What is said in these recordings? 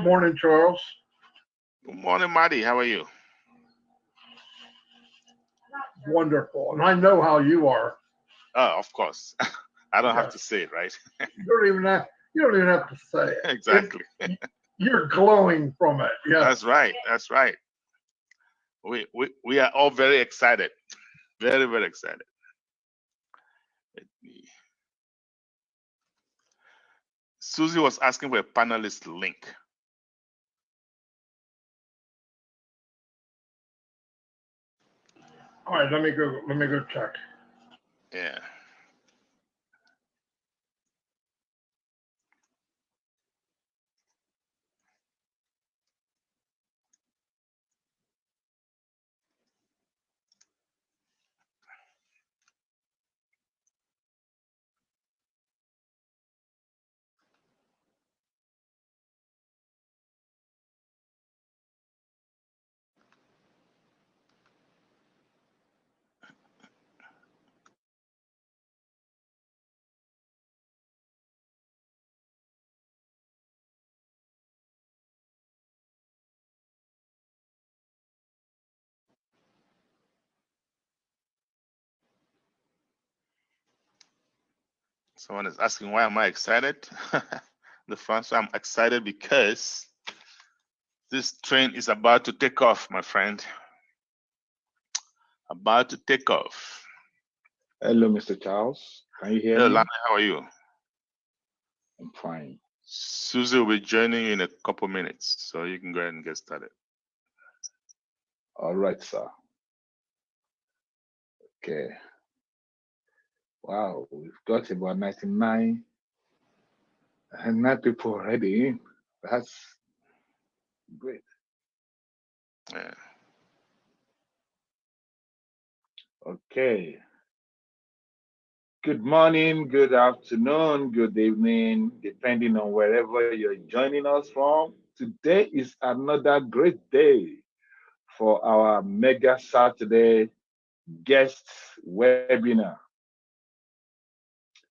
Morning, Charles. Good morning, Marty. How are you? Wonderful. And I know how you are. Oh, of course. I don't have Yes. to say it, right? You don't even have to say it. Exactly. You're glowing from it. Yes. That's right. That's right. We are all very excited. Very, very excited. Let me- Susie was asking for a panelist link. All right, let me go check. Yeah. Someone is asking why am I excited? The first I'm excited because this train is about to take off, my friend. About to take off. Hello, Mr. Charles. Can you hear Hello, me? Lana, how are you? I'm fine. Susie will be joining you in a couple minutes, so you can go ahead and get started. All right, sir. Okay. Wow, we've got about 99 and 9 people already in. That's great. Yeah. Okay. Good morning, good afternoon, good evening, depending on wherever you're joining us from. Today is another great day for our Mega Saturday guest webinar.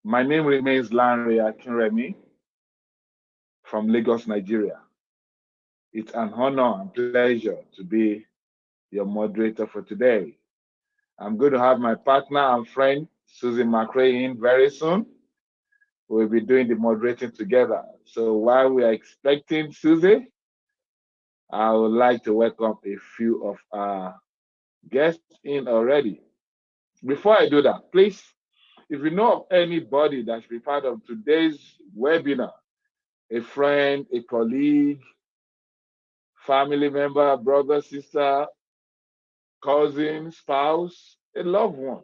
My name remains Lanre Akinremi from Lagos, Nigeria. It's an honor and pleasure to be your moderator for today. I'm going to have my partner and friend, Susie McRae, in very soon. We'll be doing the moderating together. So while we are expecting Susie, I would like to welcome a few of our guests in already. Before I do that, please, if you know of anybody that should be part of today's webinar, a friend, a colleague, family member, brother, sister, cousin, spouse, a loved one,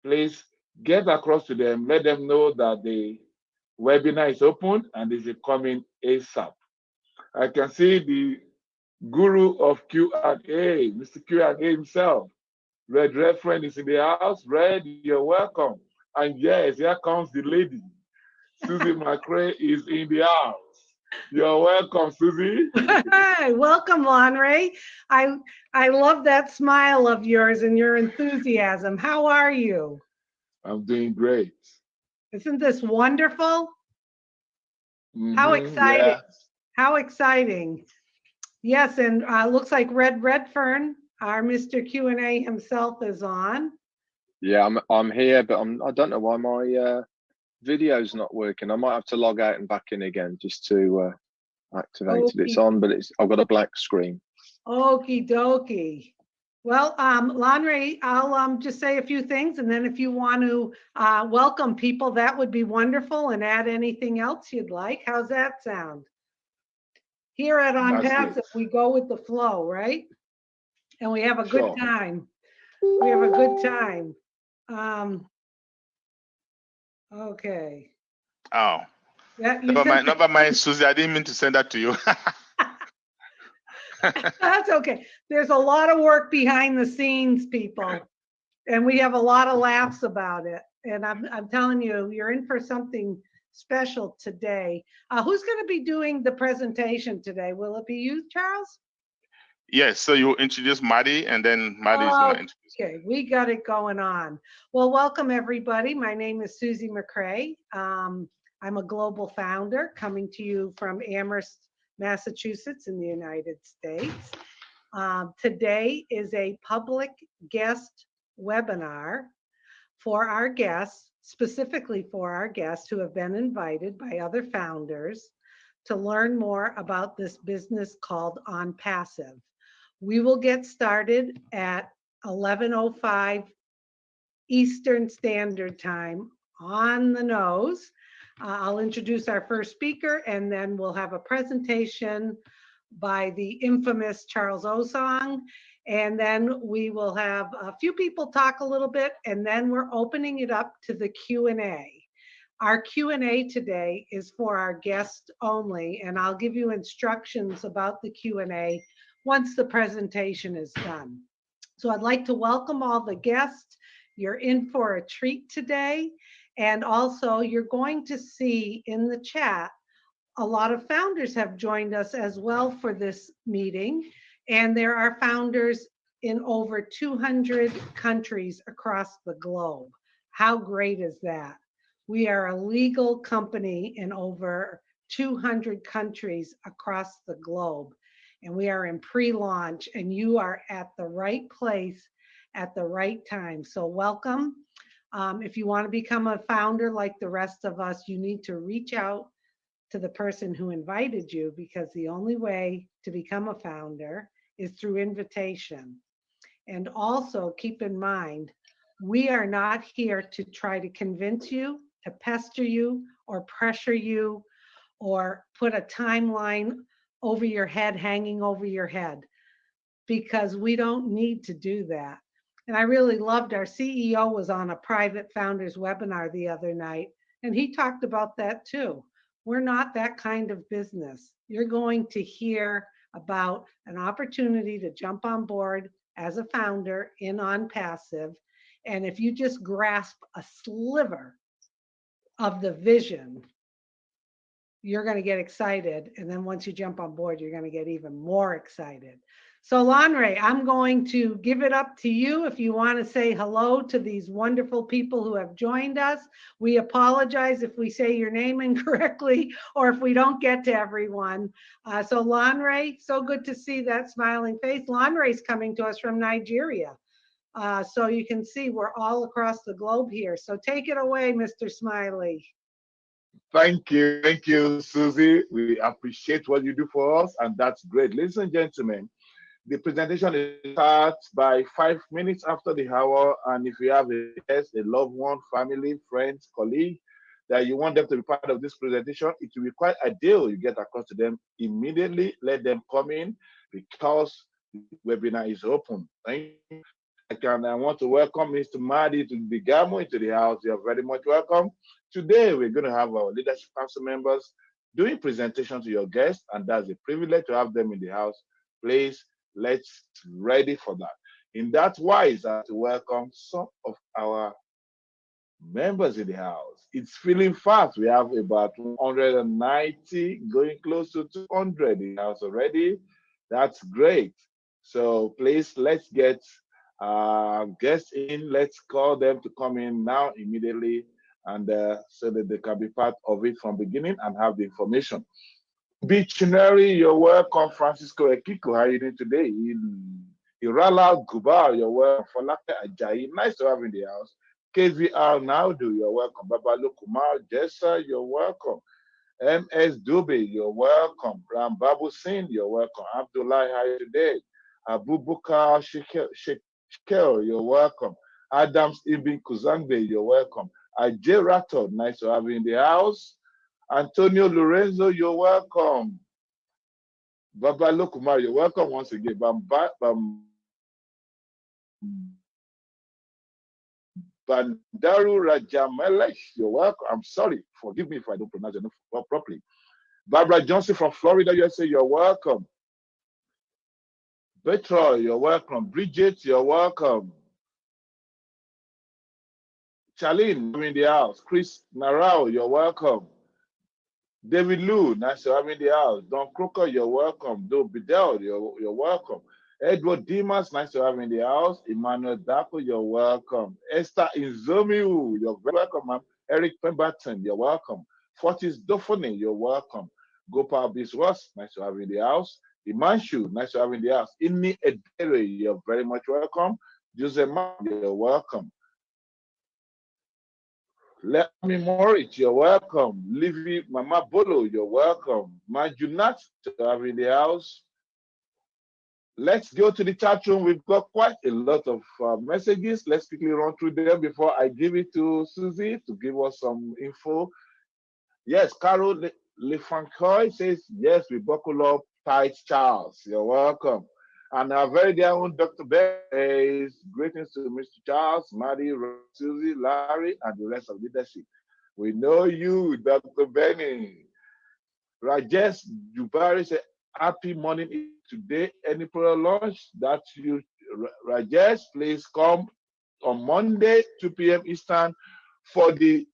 please get across to them. Let them know that the webinar is open and is coming ASAP. I can see the guru of Q&A, Mr. Q&A himself. Red Reference is in the house. Red, you're welcome. And yes, here comes the lady. Susie McRae is in the house. You're welcome, Susie. Hi, welcome, Lanre. I love that smile of yours and your enthusiasm. How are you? I'm doing great. Isn't this wonderful? How exciting. Yeah. How exciting. Yes, and looks like Red Redfern, our Mr. Q&A himself is on. Yeah, I'm here, but I don't know why my video's not working. I might have to log out and back in again just to activate it. It's on, but I've got a black screen. Okie dokie. Well, Lanre, I'll just say a few things, and then if you want to welcome people, that would be wonderful, and add anything else you'd like. How's that sound? Here at ONPASSIVE, we go with the flow, right? And we have a good time. We have a good time. Okay. Oh. That, never mind, Susie. I didn't mean to send that to you. That's okay. There's a lot of work behind the scenes, people, and we have a lot of laughs about it. And I'm telling you, you're in for something special today. Who's going to be doing the presentation today? Will it be you, Charles? Yes. So you introduce Marty, and then Marty's going to introduce. Okay, we got it going on. Well, welcome everybody. My name is Susie McRae. I'm a global founder coming to you from Amherst, Massachusetts in the United States. Today is a public guest webinar for our guests, specifically for our guests who have been invited by other founders to learn more about this business called ONPASSIVE. We will get started at 11:05 Eastern Standard Time on the nose. I'll introduce our first speaker, and then we'll have a presentation by the infamous Charles Osong. And then we will have a few people talk a little bit, and then we're opening it up to the Q&A. Our Q&A today is for our guests only, and I'll give you instructions about the Q&A once the presentation is done. So I'd like to welcome all the guests. You're in for a treat today. And also you're going to see in the chat, a lot of founders have joined us as well for this meeting. And there are founders in over 200 countries across the globe. How great is that? We are a legal company in over 200 countries across the globe. And we are in pre-launch, and you are at the right place at the right time. So welcome. If you want to become a founder like the rest of us, you need to reach out to the person who invited you, because the only way to become a founder is through invitation. And also keep in mind, we are not here to try to convince you, to pester you, or pressure you, or put a timeline over your head, hanging over your head, because we don't need to do that. And I really loved, our CEO was on a private founders webinar the other night, and he talked about that too. We're not that kind of business. You're going to hear about an opportunity to jump on board as a founder in ONPASSIVE. And if you just grasp a sliver of the vision, you're going to get excited. And then once you jump on board, you're going to get even more excited. So Lanre, I'm going to give it up to you if you want to say hello to these wonderful people who have joined us. We apologize if we say your name incorrectly or if we don't get to everyone. So Lanre, so good to see that smiling face. Lanre's coming to us from Nigeria. So you can see we're all across the globe here. So take it away, Mr. Smiley. Thank you, Susie. We appreciate what you do for us, and that's great. Ladies and gentlemen, the presentation starts by 5 minutes after the hour, and if you have a guest, a loved one, family, friends, colleague, that you want them to be part of this presentation, it will be quite ideal you get across to them immediately. Let them come in, because the webinar is open. Thank you. I want to welcome Mr. Madi to the Gamo into the house. You're very much welcome. Today, we're going to have our leadership council members doing presentation to your guests, and that's a privilege to have them in the house. Please, let's ready for that. In that wise, I have to welcome some of our members in the house. It's feeling fast. We have about 190, going close to 200 in the house already. That's great. So please, let's get guests in. Let's call them to come in now immediately, and so that they can be part of it from beginning and have the information. Dictionary, you're welcome. Francisco Ekiko, how are you doing today? Irala Gubar, you're welcome. Folake Ajayi, nice to have you in the house. KVR Naudu, you're welcome. Babalo Kumar Jessa, you're welcome. MS Dube, you're welcome. Rambabu Singh, you're welcome. Abdullah, how are you today? Abubakar Shekel, you're welcome. Adams Ibn Kuzangbe, you're welcome. Ajay Rato, nice to have you in the house. Antonio Lorenzo, you're welcome. Babalo Kumar, you're welcome once again. Bandaru Rajamelech, you're welcome. I'm sorry, forgive me if I don't pronounce your name properly. Barbara Johnson from Florida, USA, you're welcome. Betroy, you're welcome. Bridget, you're welcome. Charlene, I'm in the house. Chris Narao, you're welcome. David Liu, nice to have you in the house. Don Crocker, you're welcome. Do Bidel, you're welcome. Edward Dimas, nice to have you in the house. Emmanuel Dapo, you're welcome. Esther Inzomiu, you're very welcome, ma'am. Eric Pemberton, you're welcome. Fortis Dofone, you're welcome. Gopal Biswas, nice to have you in the house. Imanshu, nice to have you in the house. Inni Edere, you're very much welcome. Jose Ma, you're welcome. Let me Moritz, you're welcome. Livy Mama Bolo, you're welcome. Manjunat, to have you in the house. Let's go to the chat room. We've got quite a lot of messages. Let's quickly run through them before I give it to Susie to give us some info. Yes, Carol Lefancoy says, yes, we buckle up tight, Charles. You're welcome. And our very dear own Dr. Ben says, greetings to Mr. Charles, Maddie, Susie, Larry, and the rest of the leadership. We know you, Dr. Benny. Rajesh Jubari said, happy morning today. Any prayer launch that you, Rajesh, please come on Monday, 2 p.m. Eastern for the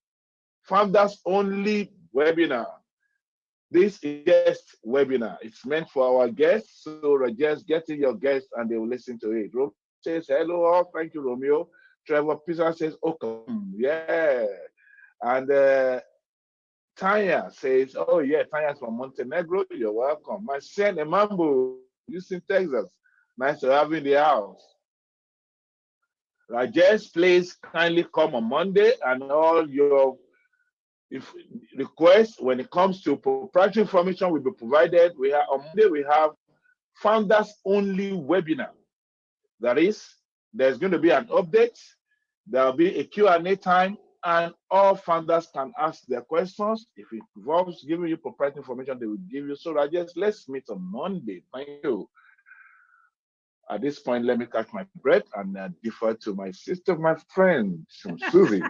Founders Only webinar. This is guest webinar. It's meant for our guests. So Rajesh, get in your guests and they will listen to it. Romeo says, hello all. Thank you, Romeo. Trevor Pisa says, okay, yeah. And Tanya says, oh yeah, Tanya's from Montenegro. You're welcome. My son Emambo, Houston, Texas. Nice to have you in the house. Rajesh, please kindly come on Monday, and all your requests when it comes to proprietary information will be provided. We have on Monday we have Founders Only webinar. That is, there's going to be an update. There'll be a Q&A time, and all founders can ask their questions. If it involves giving you proprietary information, they will give you. So Rajesh, let's meet on Monday. Thank you. At this point, let me catch my breath and defer to my sister, my friend, Susie.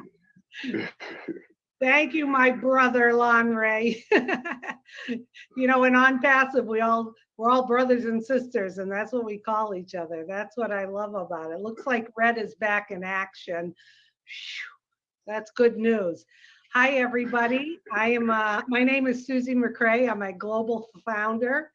Thank you, my brother, Lon Ray. You know, in ONPASSIVE, we're all brothers and sisters, and that's what we call each other. That's what I love about it. Looks like Red is back in action. That's good news. Hi, everybody. My name is Susie McCrae. I'm a global founder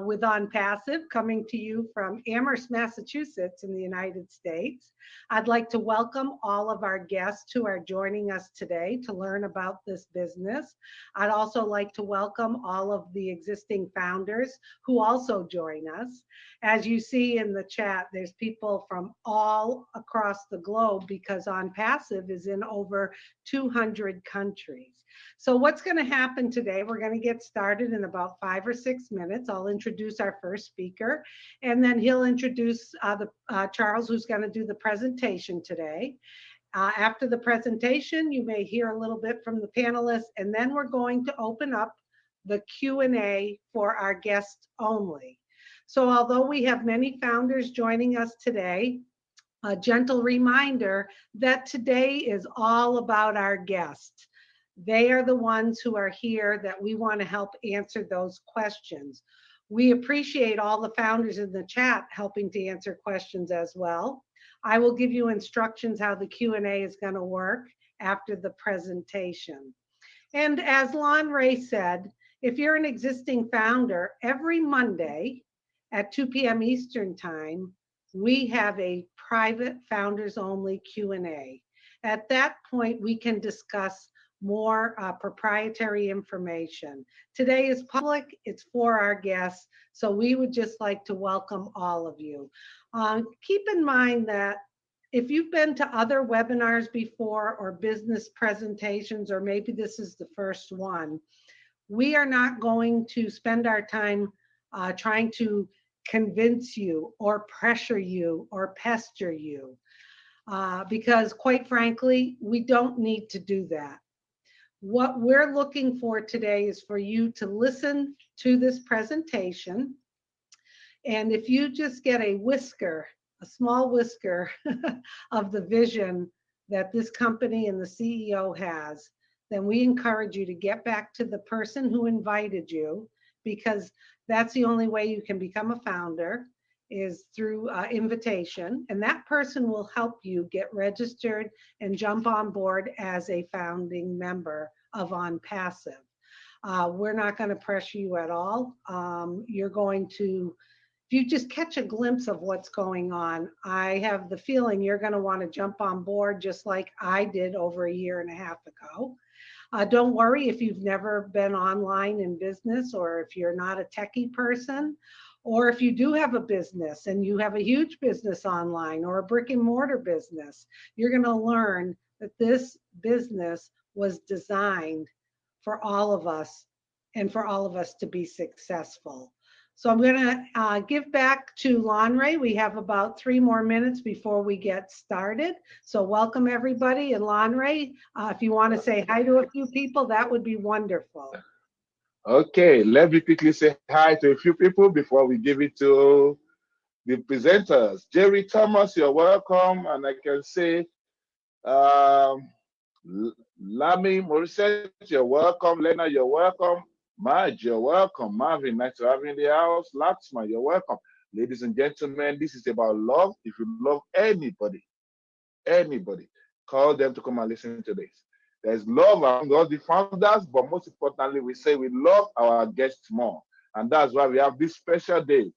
with ONPASSIVE, coming to you from Amherst, Massachusetts in the United States. I'd like to welcome all of our guests who are joining us today to learn about this business. I'd also like to welcome all of the existing founders who also join us. As you see in the chat, there's people from all across the globe because ONPASSIVE is in over 200 countries. So what's going to happen today, we're going to get started in about 5 or 6 minutes. I'll introduce our first speaker, and then he'll introduce Charles, who's going to do the presentation today. After the presentation, you may hear a little bit from the panelists, and then we're going to open up the Q&A for our guests only. So although we have many founders joining us today, a gentle reminder that today is all about our guests. They are the ones who are here that we want to help answer those questions. We appreciate all the founders in the chat helping to answer questions as well. I will give you instructions how the Q&A is going to work after the presentation. And as Lon Ray said, if you're an existing founder, every Monday at 2 p.m. Eastern Time, we have a private founders only Q&A. At that point, we can discuss more proprietary information. Today is public, it's for our guests, so we would just like to welcome all of you. Keep in mind that if you've been to other webinars before or business presentations, or maybe this is the first one, we are not going to spend our time trying to convince you or pressure you or pester you, because quite frankly, we don't need to do that. What we're looking for today is for you to listen to this presentation. And if you just get a whisker, a small whisker of the vision that this company and the CEO has, then we encourage you to get back to the person who invited you, because that's the only way you can become a founder, is through invitation, and that person will help you get registered and jump on board as a founding member of ONPASSIVE. We're not going to pressure you at all. You're going to, if you just catch a glimpse of what's going on, I have the feeling you're going to want to jump on board just like I did over a year and a half ago. Don't worry if you've never been online in business, or if you're not a techie person, or if you do have a business and you have a huge business online or a brick and mortar business. You're going to learn that this business was designed for all of us and for all of us to be successful. So I'm going to give back to Lanre. We have about 3 more minutes before we get started. So welcome everybody. And Lanre, if you want to say hi to a few people, that would be wonderful. Okay, let me quickly say hi to a few people before we give it to the presenters. Jerry Thomas, you're welcome. And I can say, Lami Morissette, you're welcome. Lena, you're welcome. Marge, you're welcome. Marvin, nice to have you in the house. Laxman, you're welcome. Ladies and gentlemen, this is about love. If you love anybody, call them to come and listen to this. There's love among all the founders, but most importantly, we say we love our guests more. And that's why we have this special day,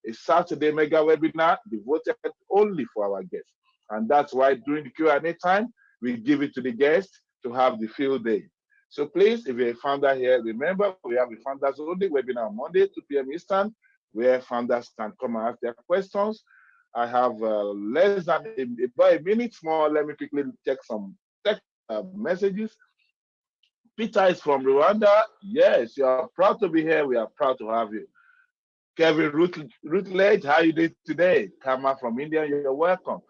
a Saturday mega webinar devoted only for our guests. And that's why during the Q&A time, we give it to the guests to have the field day. So please, if you're a founder here, remember we have a founders only webinar on Monday, 2 p.m. Eastern, where founders can come and ask their questions. I have less than about a minute more. Let me quickly check some messages. Peter is from Rwanda. Yes, you are proud to be here. We are proud to have you. Kevin Rutledge, how are you doing today? Kama from India, you're welcome.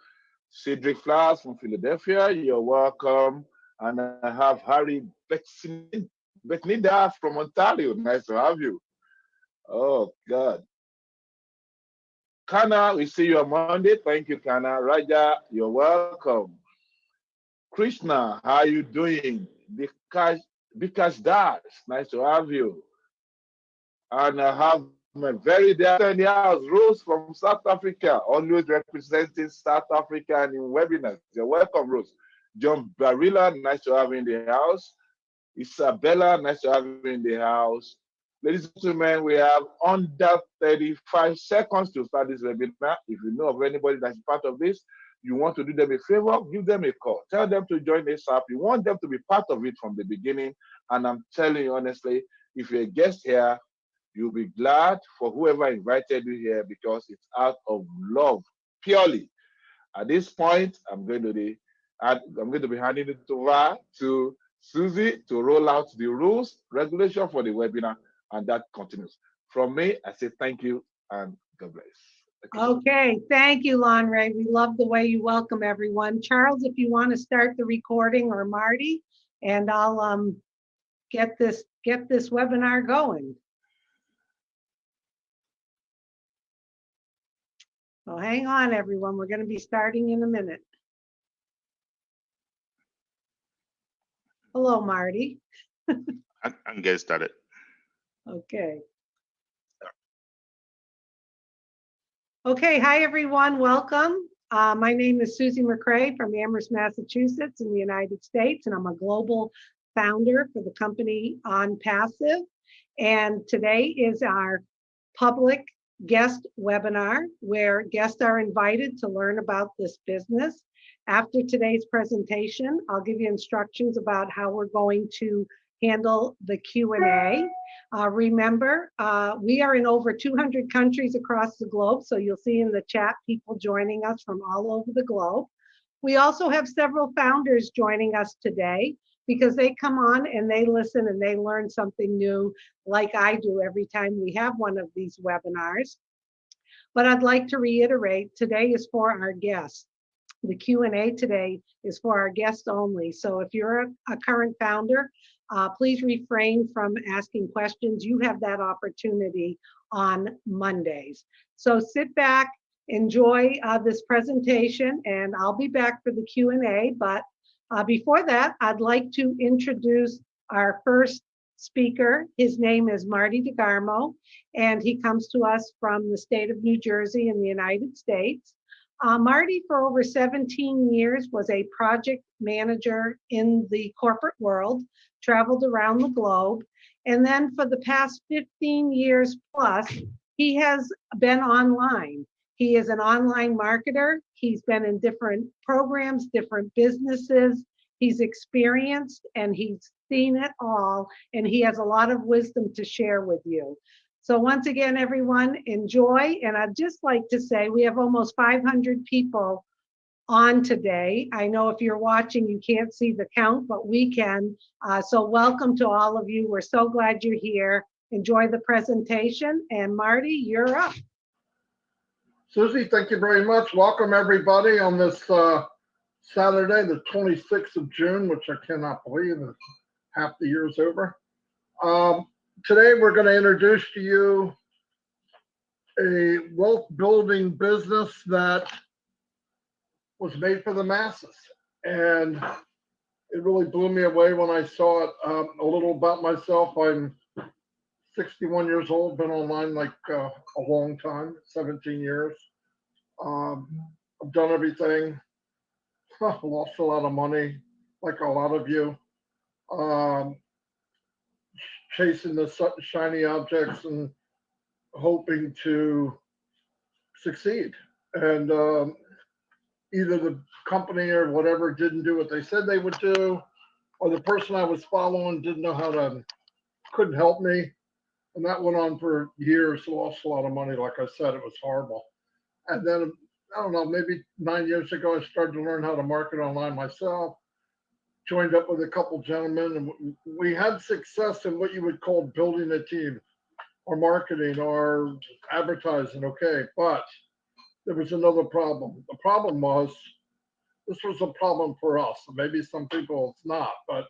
Cedric Flowers from Philadelphia, you're welcome. And I have Harry Betnida from Ontario. Nice to have you. Oh, God. Kana, we see you on Monday. Thank you, Kana. Raja, you're welcome. Krishna, how are you doing? Bikash Das, nice to have you. And I have my very dear in the house, Rose from South Africa, always representing South Africa and in webinars. You're welcome, Rose. John Barilla, nice to have you in the house. Isabella, nice to have you in the house. Ladies and gentlemen, we have under 35 seconds to start this webinar. If you know of anybody that's part of this, you want to do them a favor, give them a call. Tell them to join this app. You want them to be part of it from the beginning. And I'm telling you honestly, if you're a guest here, you'll be glad for whoever invited you here because it's out of love, purely. At this point, I'm going to be handing it over to Susie to roll out the rules, regulation for the webinar, and that continues. From me, I say thank you and God bless. Okay, thank you, Lanre. We love the way you welcome everyone. Charles, if you want to start the recording, or Marty, and I'll get this webinar going. So hang on, everyone. We're going to be starting in a minute. Hello, Marty. I'm getting started. Okay. Okay, hi everyone, welcome. My name is Susie McCrae from Amherst, Massachusetts in the United States, and I'm a global founder for the company ONPASSIVE. And today is our public guest webinar where guests are invited to learn about this business. After today's presentation, I'll give you instructions about how we're going to handle the Q&A. Remember, we are in over 200 countries across the globe, so you'll see in the chat people joining us from all over the globe. We also have several founders joining us today because they come on and they listen and they learn something new, like I do every time we have one of these webinars. But I'd like to reiterate, today is for our guests. The Q&A today is for our guests only. So if you're a current founder, please refrain from asking questions. You have that opportunity on Mondays. So sit back, enjoy this presentation, and I'll be back for the Q&A. But before that, I'd like to introduce our first speaker. His name is Marty DeGarmo, and he comes to us from the state of New Jersey in the United States. Marty, for over 17 years, was a project manager in the corporate world, traveled around the globe, and then for the past 15 years plus, he has been online. He is an online marketer. He's been in different programs, different businesses. He's experienced, and he's seen it all, and he has a lot of wisdom to share with you. So once again, everyone, enjoy. And I'd just like to say we have almost 500 people on today. I know if you're watching, you can't see the count, but we can. So welcome to all of you. We're so glad you're here. Enjoy the presentation. And Marty, you're up. Susie, thank you very much. Welcome everybody on this Saturday, the 26th of June, which I cannot believe is half the year's over. Today we're going to introduce to you a wealth building business that was made for the masses. And it really blew me away when I saw it. A little about myself. I'm 61 years old, been online like a long time, 17 years. I've done everything. I've lost a lot of money, like a lot of you. Chasing the shiny objects and hoping to succeed. And either the company or whatever didn't do what they said they would do, or the person I was following didn't know how to, couldn't help me. And that went on for years, lost a lot of money. Like I said, it was horrible. And then, I don't know, maybe 9 years ago, I started to learn how to market online myself. Joined up with a couple gentlemen, and we had success in what you would call building a team or marketing or advertising, okay, but there was another problem. The problem was, this was a problem for us. Maybe some people it's not, but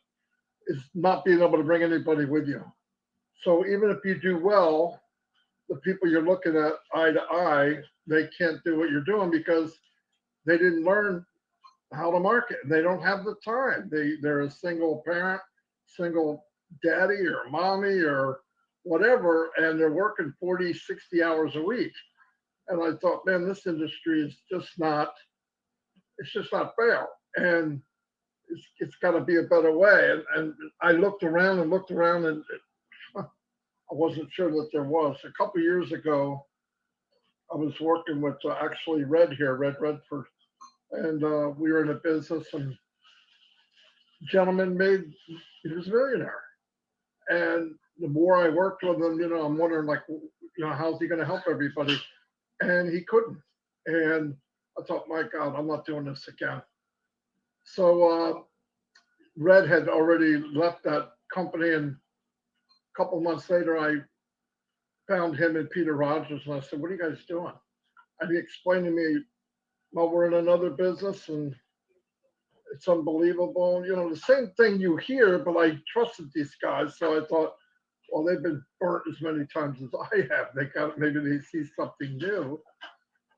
it's not being able to bring anybody with you. So even if you do well, the people you're looking at eye to eye, they can't do what you're doing because they didn't learn how to market. They don't have the time. They're a single parent, single daddy or mommy or whatever, and they're working 40, 60 hours a week. And I thought, man, this industry is just not, it's just not fair. And it's got to be a better way. And I looked around and I wasn't sure that there was. A couple of years ago, I was working with actually Red here, Red Redford. And we were in a business, and gentleman he was a millionaire. And the more I worked with him, I'm wondering, like, how's he going to help everybody? And he couldn't. And I thought, my God, I'm not doing this again. So Red had already left that company, and a couple of months later, I found him and Peter Rogers, and I said, what are you guys doing? And he explained to me, well, we're in another business, and it's unbelievable. The same thing you hear, but I trusted these guys. So I thought, well, they've been burnt as many times as I have. Maybe they see something new.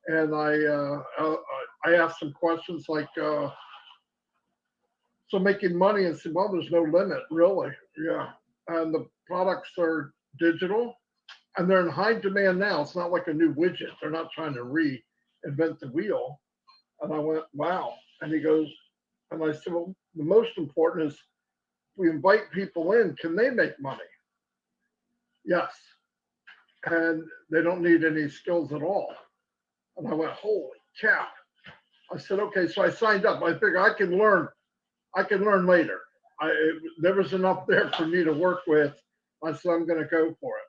And I asked some questions like, so making money, and said, well, there's no limit, really. Yeah. And the products are digital, and they're in high demand now. It's not like a new widget. They're not trying to reinvent the wheel. And I went, wow. And he goes, and I said, well, the most important is we invite people in. Can they make money? Yes. And they don't need any skills at all. And I went, holy cow. I said, okay. So I signed up. I figured I can learn later. There was enough there for me to work with. I said, I'm going to go for it.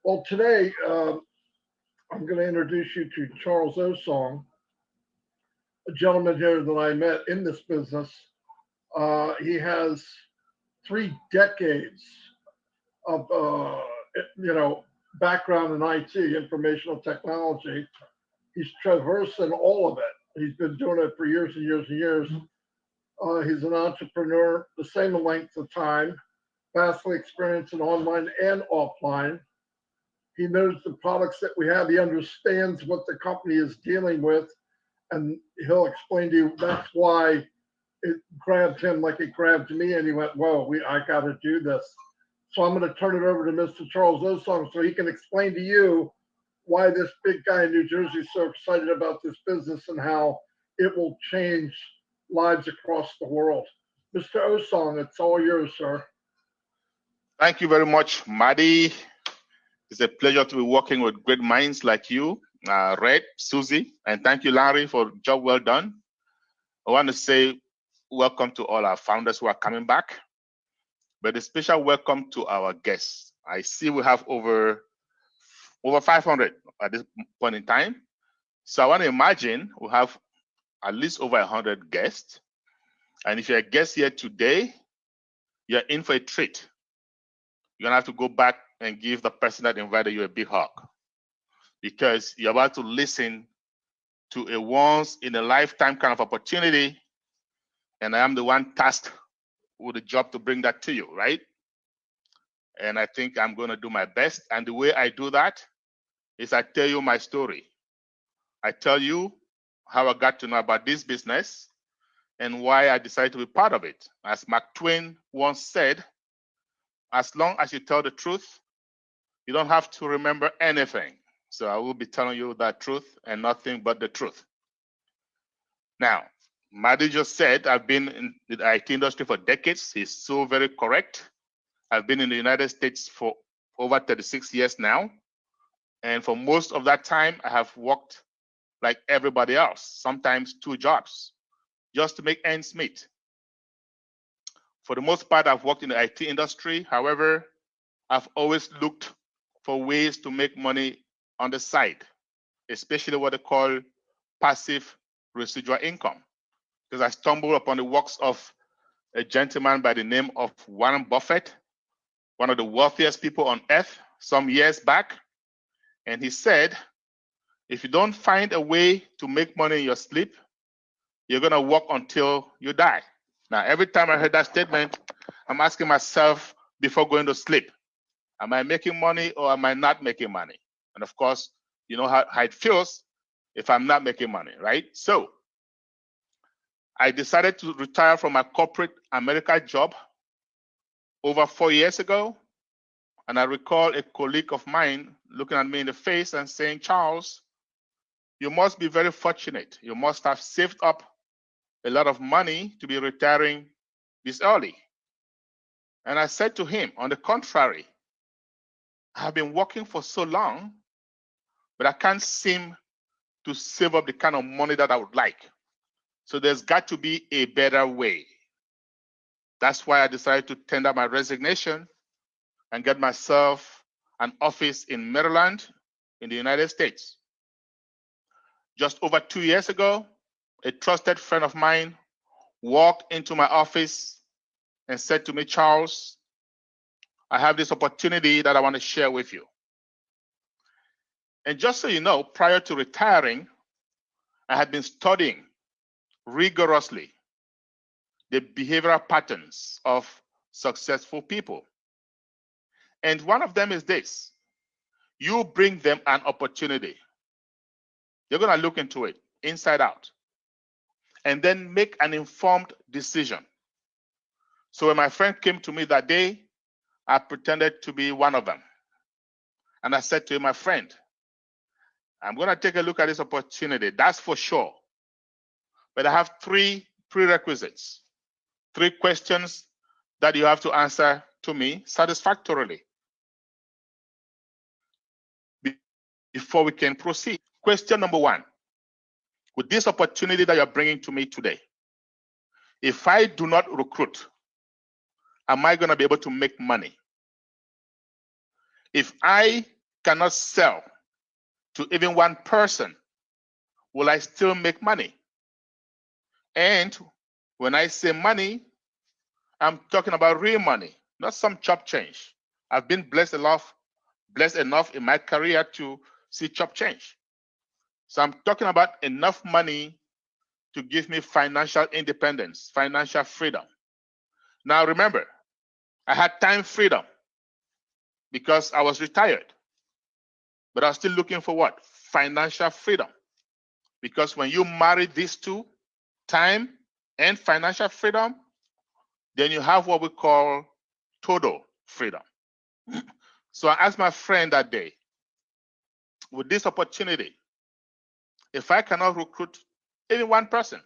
Well, today, I'm going to introduce you to Charles Osong, a gentleman here that I met in this business. He has 3 decades of, background in IT, informational technology. He's traversing all of it. He's been doing it for years and years and years. He's an entrepreneur, the same length of time, vastly experienced in online and offline. He knows the products that we have. He understands what the company is dealing with, and he'll explain to you that's why it grabbed him like it grabbed me, and he went, whoa, I got to do this. So I'm going to turn it over to Mr. Charles Osong so he can explain to you why this big guy in New Jersey is so excited about this business and how it will change lives across the world. Mr. Osong, it's all yours, sir. Thank you very much, Marty. It's a pleasure to be working with great minds like you, Red, Susie, and thank you, Larry, for a job well done. I want to say welcome to all our founders who are coming back. But a special welcome to our guests. I see we have over 500 at this point in time. So I want to imagine we have at least over 100 guests. And if you're a guest here today, you're in for a treat. You're gonna have to go back and give the person that invited you a big hug, because you're about to listen to a once in a lifetime kind of opportunity. And I am the one tasked with the job to bring that to you, right? And I think I'm gonna do my best. And the way I do that is I tell you my story. I tell you how I got to know about this business and why I decided to be part of it. As Mark Twain once said, as long as you tell the truth, you don't have to remember anything. So I will be telling you the truth and nothing but the truth. Now, Madi just said, I've been in the IT industry for decades. He's so very correct. I've been in the United States for over 36 years now. And for most of that time, I have worked like everybody else, sometimes 2 jobs, just to make ends meet. For the most part, I've worked in the IT industry. However, I've always looked for ways to make money on the side, especially what they call passive residual income. Because I stumbled upon the works of a gentleman by the name of Warren Buffett, one of the wealthiest people on earth, some years back. And he said, if you don't find a way to make money in your sleep, you're going to work until you die. Now, every time I heard that statement, I'm asking myself before going to sleep, am I making money or am I not making money? And of course, you know how it feels if I'm not making money, right? So I decided to retire from my corporate America job over 4 years ago. And I recall a colleague of mine looking at me in the face and saying, Charles, you must be very fortunate. You must have saved up a lot of money to be retiring this early. And I said to him, on the contrary, I have been working for so long, but I can't seem to save up the kind of money that I would like. So there's got to be a better way. That's why I decided to tender my resignation and get myself an office in Maryland in the United States. Just over 2 years ago, a trusted friend of mine walked into my office and said to me, Charles, I have this opportunity that I want to share with you. And just so you know, prior to retiring, I had been studying rigorously the behavioral patterns of successful people. And one of them is this: you bring them an opportunity. They're going to look into it inside out and then make an informed decision. So when my friend came to me that day, I pretended to be one of them. And I said to him, my friend, I'm going to take a look at this opportunity, that's for sure. But I have 3 prerequisites, 3 questions that you have to answer to me satisfactorily before we can proceed. Question number 1, with this opportunity that you're bringing to me today, if I do not recruit, am I going to be able to make money? If I cannot sell to even one person, will I still make money? And when I say money, I'm talking about real money, not some chop change. I've been blessed enough in my career to see chop change. So I'm talking about enough money to give me financial independence, financial freedom. Now remember, I had time freedom because I was retired, but I was still looking for what? Financial freedom. Because when you marry these two, time and financial freedom, then you have what we call total freedom. So I asked my friend that day, with this opportunity, if I cannot recruit even one person,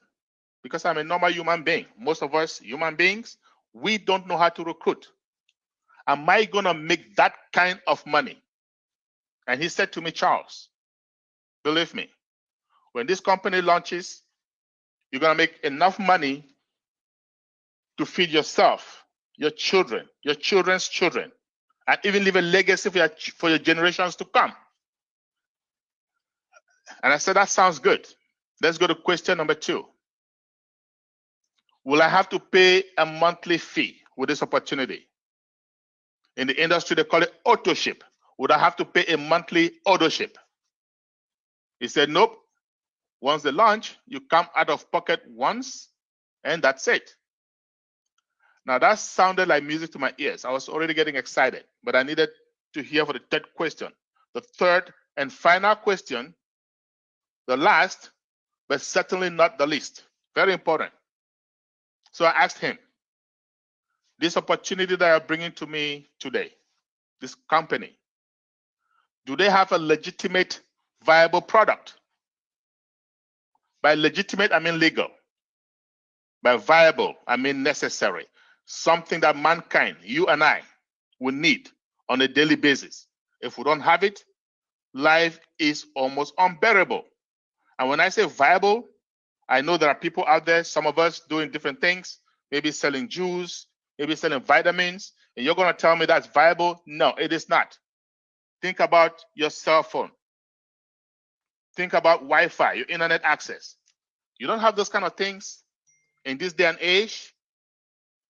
because I'm a normal human being, most of us human beings, we don't know how to recruit. Am I going to make that kind of money? And he said to me, Charles, believe me, when this company launches, you're going to make enough money to feed yourself your children, your children's children, and even leave a legacy for your generations to come. And I said, that sounds good. Let's go to question number 2. Will I have to pay a monthly fee with this opportunity? In the industry, they call it auto ship. Would I have to pay a monthly auto ship? He said, nope. Once they launch, you come out of pocket once, and that's it. Now, that sounded like music to my ears. I was already getting excited, but I needed to hear for the third question. The third and final question, the last, but certainly not the least. Very important. So I asked him, this opportunity that you're bringing to me today, this company, do they have a legitimate, viable product? By legitimate, I mean legal. By viable, I mean necessary. Something that mankind, you and I, will need on a daily basis. If we don't have it, life is almost unbearable. And when I say viable, I know there are people out there, some of us doing different things, maybe selling juice, maybe selling vitamins, and you're going to tell me that's viable? No, it is not. Think about your cell phone. Think about Wi-Fi, your internet access. You don't have those kind of things in this day and age,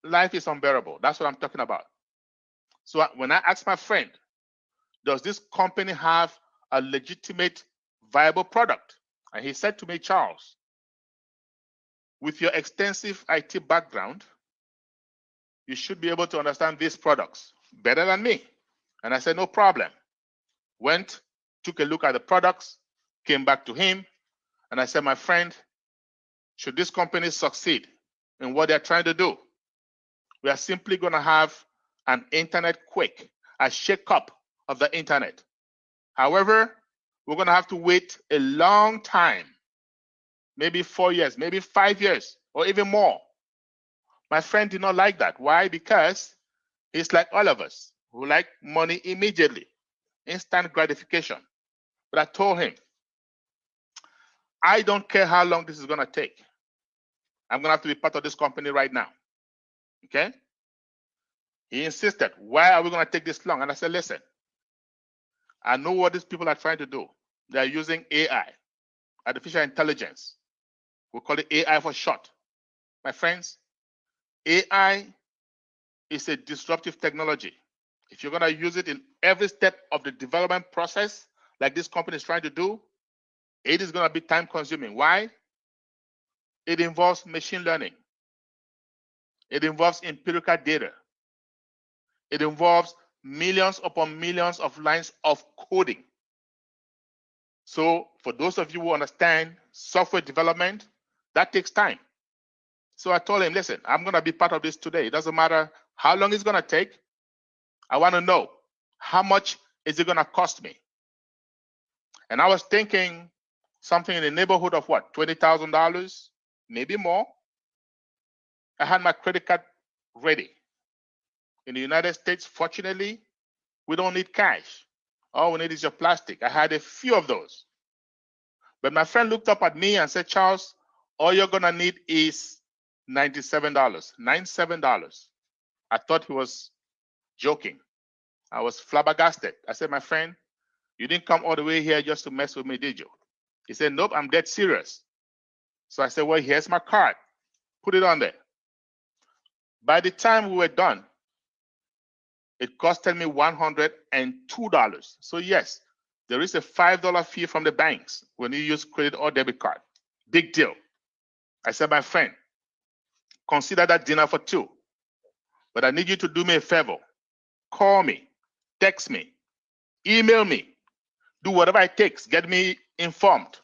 life is unbearable. That's what I'm talking about. So when I asked my friend, does this company have a legitimate, viable product? And he said to me, Charles, with your extensive IT background, you should be able to understand these products better than me. And I said, no problem. Went, took a look at the products, came back to him, and I said, my friend, should this company succeed in what they're trying to do, we are simply going to have an internet quake, a shake-up of the internet. However, we're going to have to wait a long time, maybe 4 years, maybe 5 years, or even more. My friend did not like that. Why? Because he's like all of us who like money immediately, instant gratification. But I told him, I don't care how long this is going to take. I'm going to have to be part of this company right now. Okay? He insisted, why are we going to take this long? And I said, listen, I know what these people are trying to do. They're using AI, artificial intelligence. We call it AI for short. My friends, AI is a disruptive technology. If you're going to use it in every step of the development process, like this company is trying to do, it is going to be time consuming. Why? It involves machine learning. It involves empirical data. It involves millions upon millions of lines of coding. So for those of you who understand software development, that takes time. So I told him, listen, I'm going to be part of this today. It doesn't matter how long it's going to take. I want to know how much is it going to cost me. And I was thinking something in the neighborhood of what, $20,000, maybe more. I had my credit card ready. In the United States, fortunately, we don't need cash. All we need is your plastic. I had a few of those. But my friend looked up at me and said, Charles, all you're going to need is $97. $97. I thought he was joking. I was flabbergasted. I said, my friend, you didn't come all the way here just to mess with me, did you? He said, nope, I'm dead serious. So I said, well, here's my card. Put it on there. By the time we were done, it costed me $102. So yes, there is a $5 fee from the banks when you use credit or debit card. Big deal. I said, my friend, consider that dinner for two. But I need you to do me a favor. Call me, text me, email me, do whatever it takes, get me informed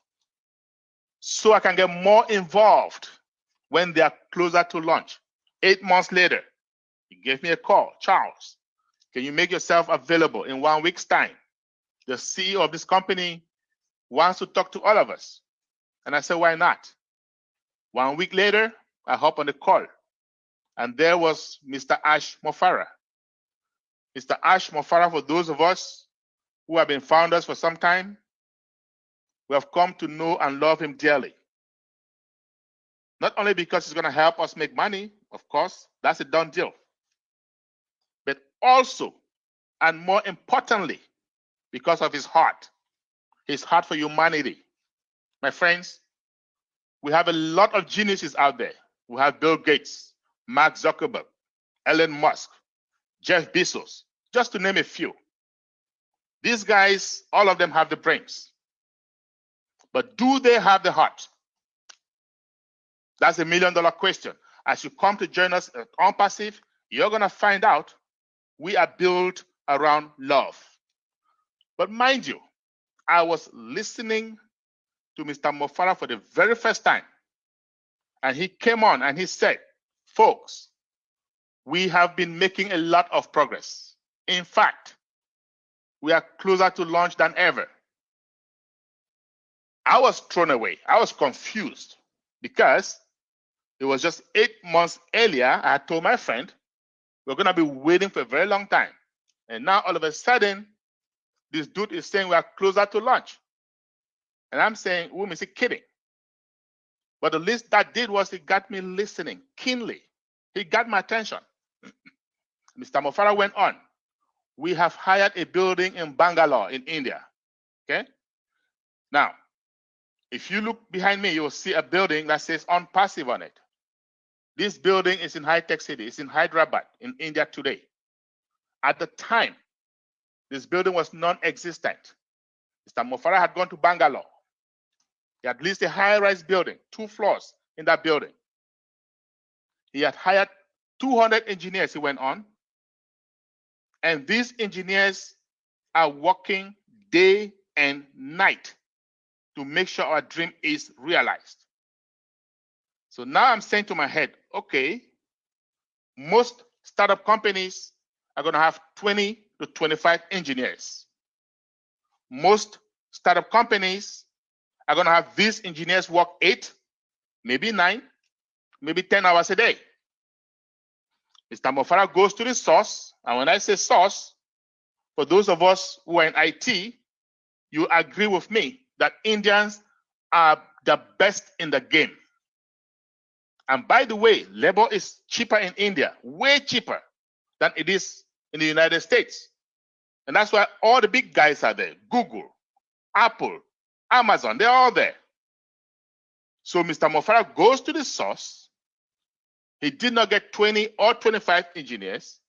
so I can get more involved when they are closer to launch. 8 months later, he gave me a call. Charles, can you make yourself available in 1 week's time? The CEO of this company wants to talk to all of us. And I said, why not? 1 week later, I hop on the call. And there was Mr. Ash Mofara. Mr. Ash Mofara, for those of us who have been founders for some time, we have come to know and love him dearly. Not only because he's going to help us make money, of course, that's a done deal. also, and more importantly, because of his heart for humanity. My friends, we have a lot of geniuses out there. We have Bill Gates, Mark Zuckerberg, Elon Musk, Jeff Bezos, just to name a few. These guys, all of them have the brains. But do they have the heart? That's $1 million question. As you come to join us at ONPASSIVE, you're going to find out we are built around love. But mind you, I was listening to Mr. Mofara for the very first time. And he came on and he said, folks, we have been making a lot of progress. In fact, we are closer to launch than ever. I was thrown away. I was confused because it was just 8 months earlier, I had told my friend, we're going to be waiting for a very long time. And now all of a sudden, this dude is saying we are closer to launch. And I'm saying, whom is he kidding? But the least that did was it got me listening keenly. He got my attention. Mr. Mofara went on. We have hired a building in Bangalore in India. Okay? Now, if you look behind me, you will see a building that says ONPASSIVE on it. This building is in high-tech city. It's in Hyderabad in India today. At the time, this building was non-existent. Mr. Mofara had gone to Bangalore. He had leased a high-rise building, 2 floors in that building. He had hired 200 engineers, he went on. And these engineers are working day and night to make sure our dream is realized. So now I'm saying to my head, okay, most startup companies are going to have 20 to 25 engineers. Most startup companies are going to have these engineers work 8, maybe 9, maybe 10 hours a day. Mr. Mofara goes to the source, and when I say source, for those of us who are in IT, you agree with me that Indians are the best in the game. And by the way, labor is cheaper in India, way cheaper than it is in the United States. And that's why all the big guys are there. Google, Apple, Amazon, they're all there. So Mr. Mofara goes to the source. He did not get 20 or 25 engineers.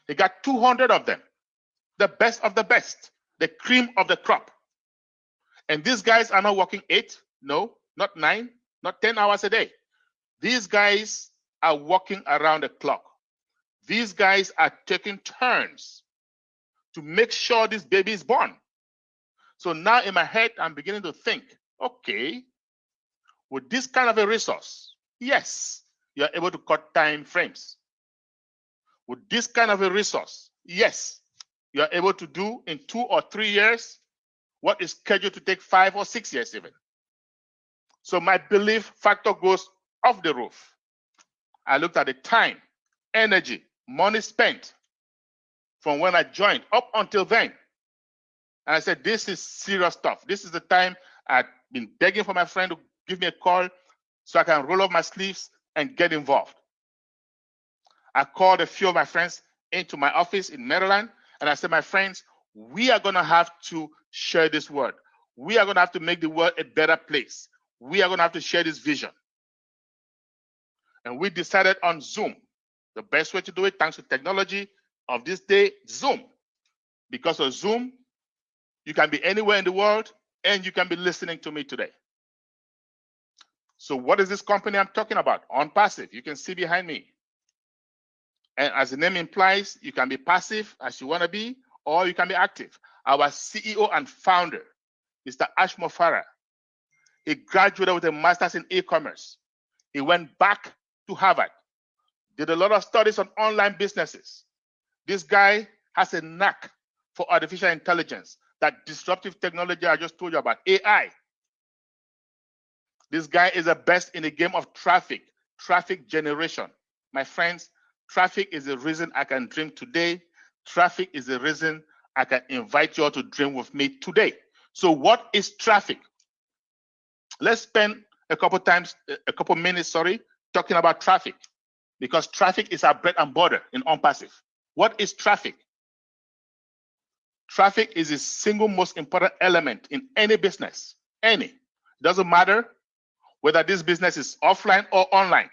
He got 200 of them, the best of the best, the cream of the crop. And these guys are not working 8, no, not 9, not 10 hours a day. These guys are working around the clock. These guys are taking turns to make sure this baby is born. So now in my head, I'm beginning to think, okay, with this kind of a resource, yes, you're able to cut time frames. With this kind of a resource, yes, you're able to do in 2 or 3 years what is scheduled to take 5 or 6 years even. So my belief factor goes off the roof. I looked at the time, energy, money spent from when I joined up until then. And I said, this is serious stuff. This is the time I've been begging for my friend to give me a call so I can roll up my sleeves and get involved. I called a few of my friends into my office in Maryland, and I said, my friends, we are going to have to share this word. We are going to have to make the world a better place. We are going to have to share this vision. And we decided on Zoom. The best way to do it, thanks to technology of this day, Zoom. Because of Zoom, you can be anywhere in the world and you can be listening to me today. So what is this company I'm talking about? ONPASSIVE. You can see behind me. And as the name implies, you can be passive as you want to be, or you can be active. Our CEO and founder, Mr. Ash Mofara, he graduated with a master's in e-commerce. He went back to Harvard, did a lot of studies on online businesses. This guy has a knack for artificial intelligence, that disruptive technology I just told you about, AI. This guy is the best in the game of traffic generation. My friends, traffic is the reason I can dream today. Traffic is the reason I can invite you all to dream with me today. So what is traffic? Let's spend a couple minutes, talking about traffic, because traffic is our bread and butter in ONPASSIVE. What is traffic? Traffic is the single most important element in any business. Any. Doesn't matter whether this business is offline or online.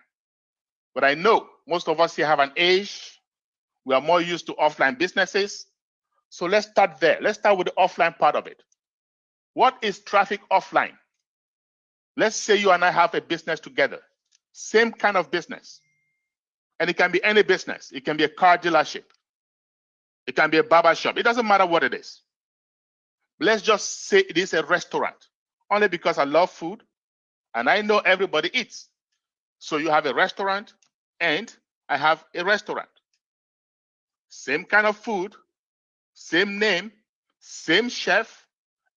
But I know most of us here have an age. We are more used to offline businesses. So let's start there. Let's start with the offline part of it. What is traffic offline? Let's say you and I have a business together. Same kind of business. And it can be any business. It can be a car dealership. It can be a barber shop. It doesn't matter what it is. Let's just say it is a restaurant. Only because I love food and I know everybody eats. So you have a restaurant and I have a restaurant. Same kind of food, same name, same chef.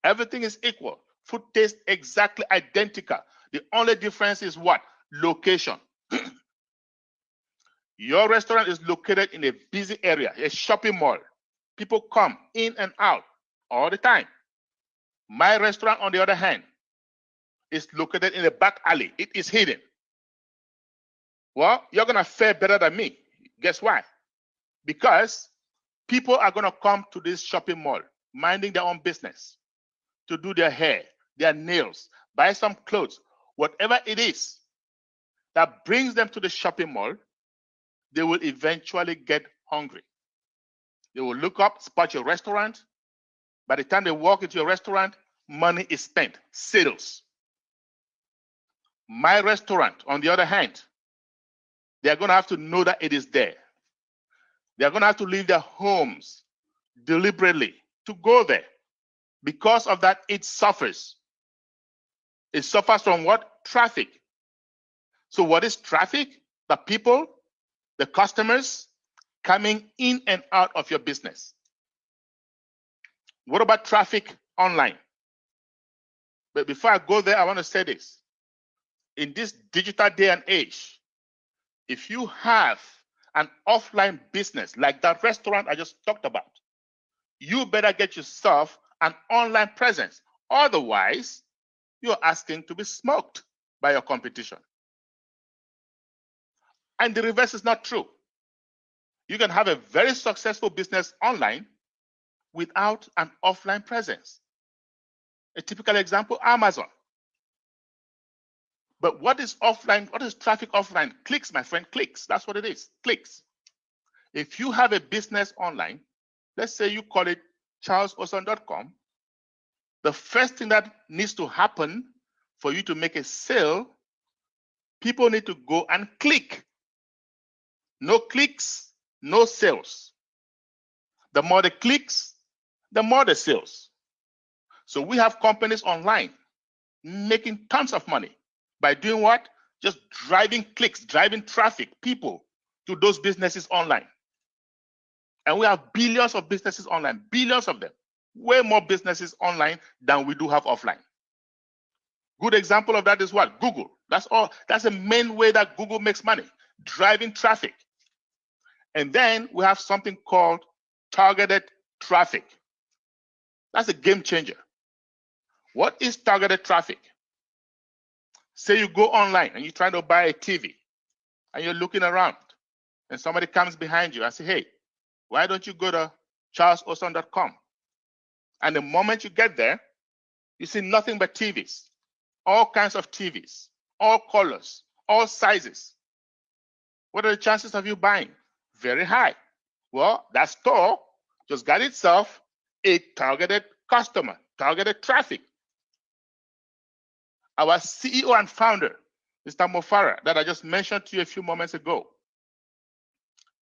Everything is equal. Food tastes exactly identical. The only difference is what? Location. Your restaurant is located in a busy area, a shopping mall. People come in and out all the time. My restaurant, on the other hand, is located in a back alley. It is hidden. Well, you're going to fare better than me. Guess why? Because people are going to come to this shopping mall, minding their own business, to do their hair, their nails, buy some clothes, whatever it is that brings them to the shopping mall, they will eventually get hungry. They will look up, spot your restaurant. By the time they walk into your restaurant, money is spent, sales. My restaurant, on the other hand, they're going to have to know that it is there. They're going to have to leave their homes deliberately to go there. Because of that, it suffers. It suffers from what? Traffic. So what is traffic? The people, the customers coming in and out of your business. What about traffic online? But before I go there, I want to say this. In this digital day and age, if you have an offline business like that restaurant I just talked about, you better get yourself an online presence. Otherwise, you're asking to be smoked by your competition. And the reverse is not true. You can have a very successful business online without an offline presence. A typical example, Amazon. But what is offline? What is traffic offline? Clicks, my friend, clicks. That's what it is, clicks. If you have a business online, let's say you call it charlesoson.com, the first thing that needs to happen for you to make a sale, people need to go and click. No clicks, no sales. The more the clicks, the more the sales. So we have companies online making tons of money by doing what? Just driving clicks, driving traffic, people to those businesses online. And we have billions of businesses online, billions of them, way more businesses online than we do have offline. Good example of that is what? Google. That's all. That's the main way that Google makes money, driving traffic. And then we have something called targeted traffic. That's a game changer. What is targeted traffic? Say you go online and you're trying to buy a TV and you're looking around and somebody comes behind you and say, hey, why don't you go to charlesoson.com? And the moment you get there, you see nothing but TVs, all kinds of TVs, all colors, all sizes. What are the chances of you buying? Very high. Well, that store just got itself a targeted customer, targeted traffic. Our CEO and founder, Mr. Mofara, that I just mentioned to you a few moments ago,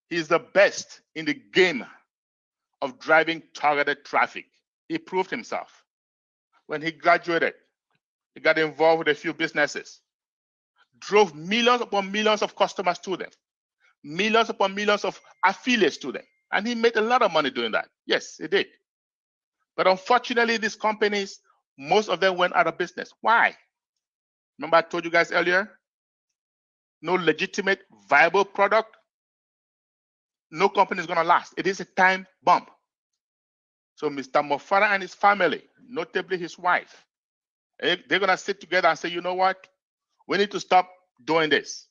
he's the best in the game of driving targeted traffic. He proved himself. When he graduated, he got involved with a few businesses, drove millions upon millions of customers to them, millions upon millions of affiliates to them. And he made a lot of money doing that. Yes, he did. But unfortunately, these companies, most of them went out of business. Why? Remember I told you guys earlier, no legitimate, viable product, no company is going to last. It is a time bomb. So Mr. Mofara and his family, notably his wife, they're going to sit together and say, you know what? We need to stop doing this.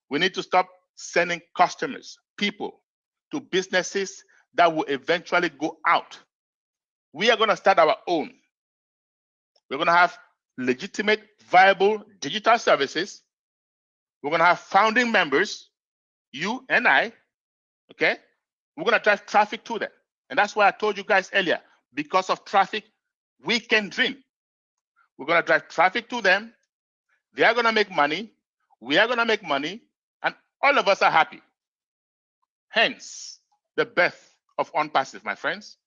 We need to stop sending customers, people, to businesses that will eventually go out. We are going to start our own. We're going to have legitimate, viable digital services. We're going to have founding members, you and I, okay? We're going to drive traffic to them. And that's why I told you guys earlier, because of traffic, we can dream. We're going to drive traffic to them. They are going to make money. We are going to make money. And all of us are happy. Hence, the birth of ONPASSIVE, my friends.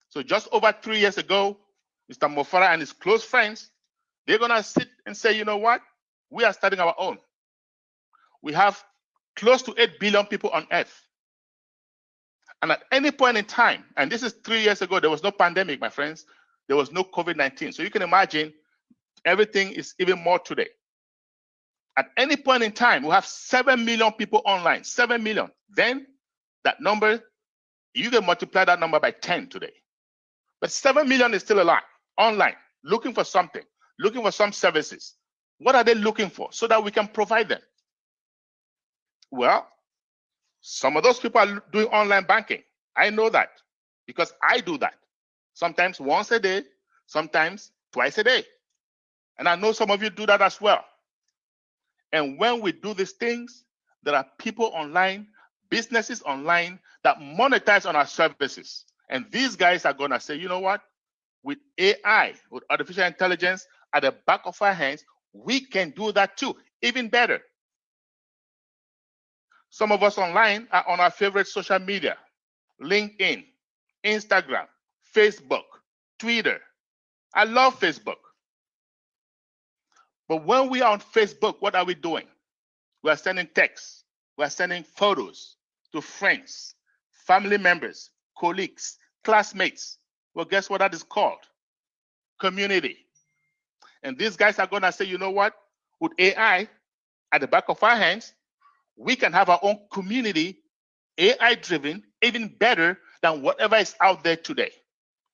So just over 3 years ago, Mr. Mofara and his close friends, they're going to sit and say, you know what? We are starting our own. We have close to 8 billion people on earth. And at any point in time, and this is 3 years ago, there was no pandemic, my friends. There was no COVID-19. So you can imagine everything is even more today. At any point in time, we have 7 million people online, 7 million. Then that number, you can multiply that number by 10 today. But 7 million is still a lot online, looking for something, looking for some services. What are they looking for so that we can provide them? Well, some of those people are doing online banking. I know that because I do that. Sometimes once a day, sometimes twice a day. And I know some of you do that as well. And when we do these things, there are people online, businesses online that monetize on our services. And these guys are going to say, you know what? With AI, with artificial intelligence at the back of our hands, we can do that too, even better. Some of us online are on our favorite social media, LinkedIn, Instagram, Facebook, Twitter. I love Facebook. But when we are on Facebook, what are we doing? We are sending texts. We are sending photos to friends, family members, colleagues, classmates. Well, guess what that is called? Community. And these guys are going to say, you know what? With AI at the back of our hands, we can have our own community, AI-driven, even better than whatever is out there today.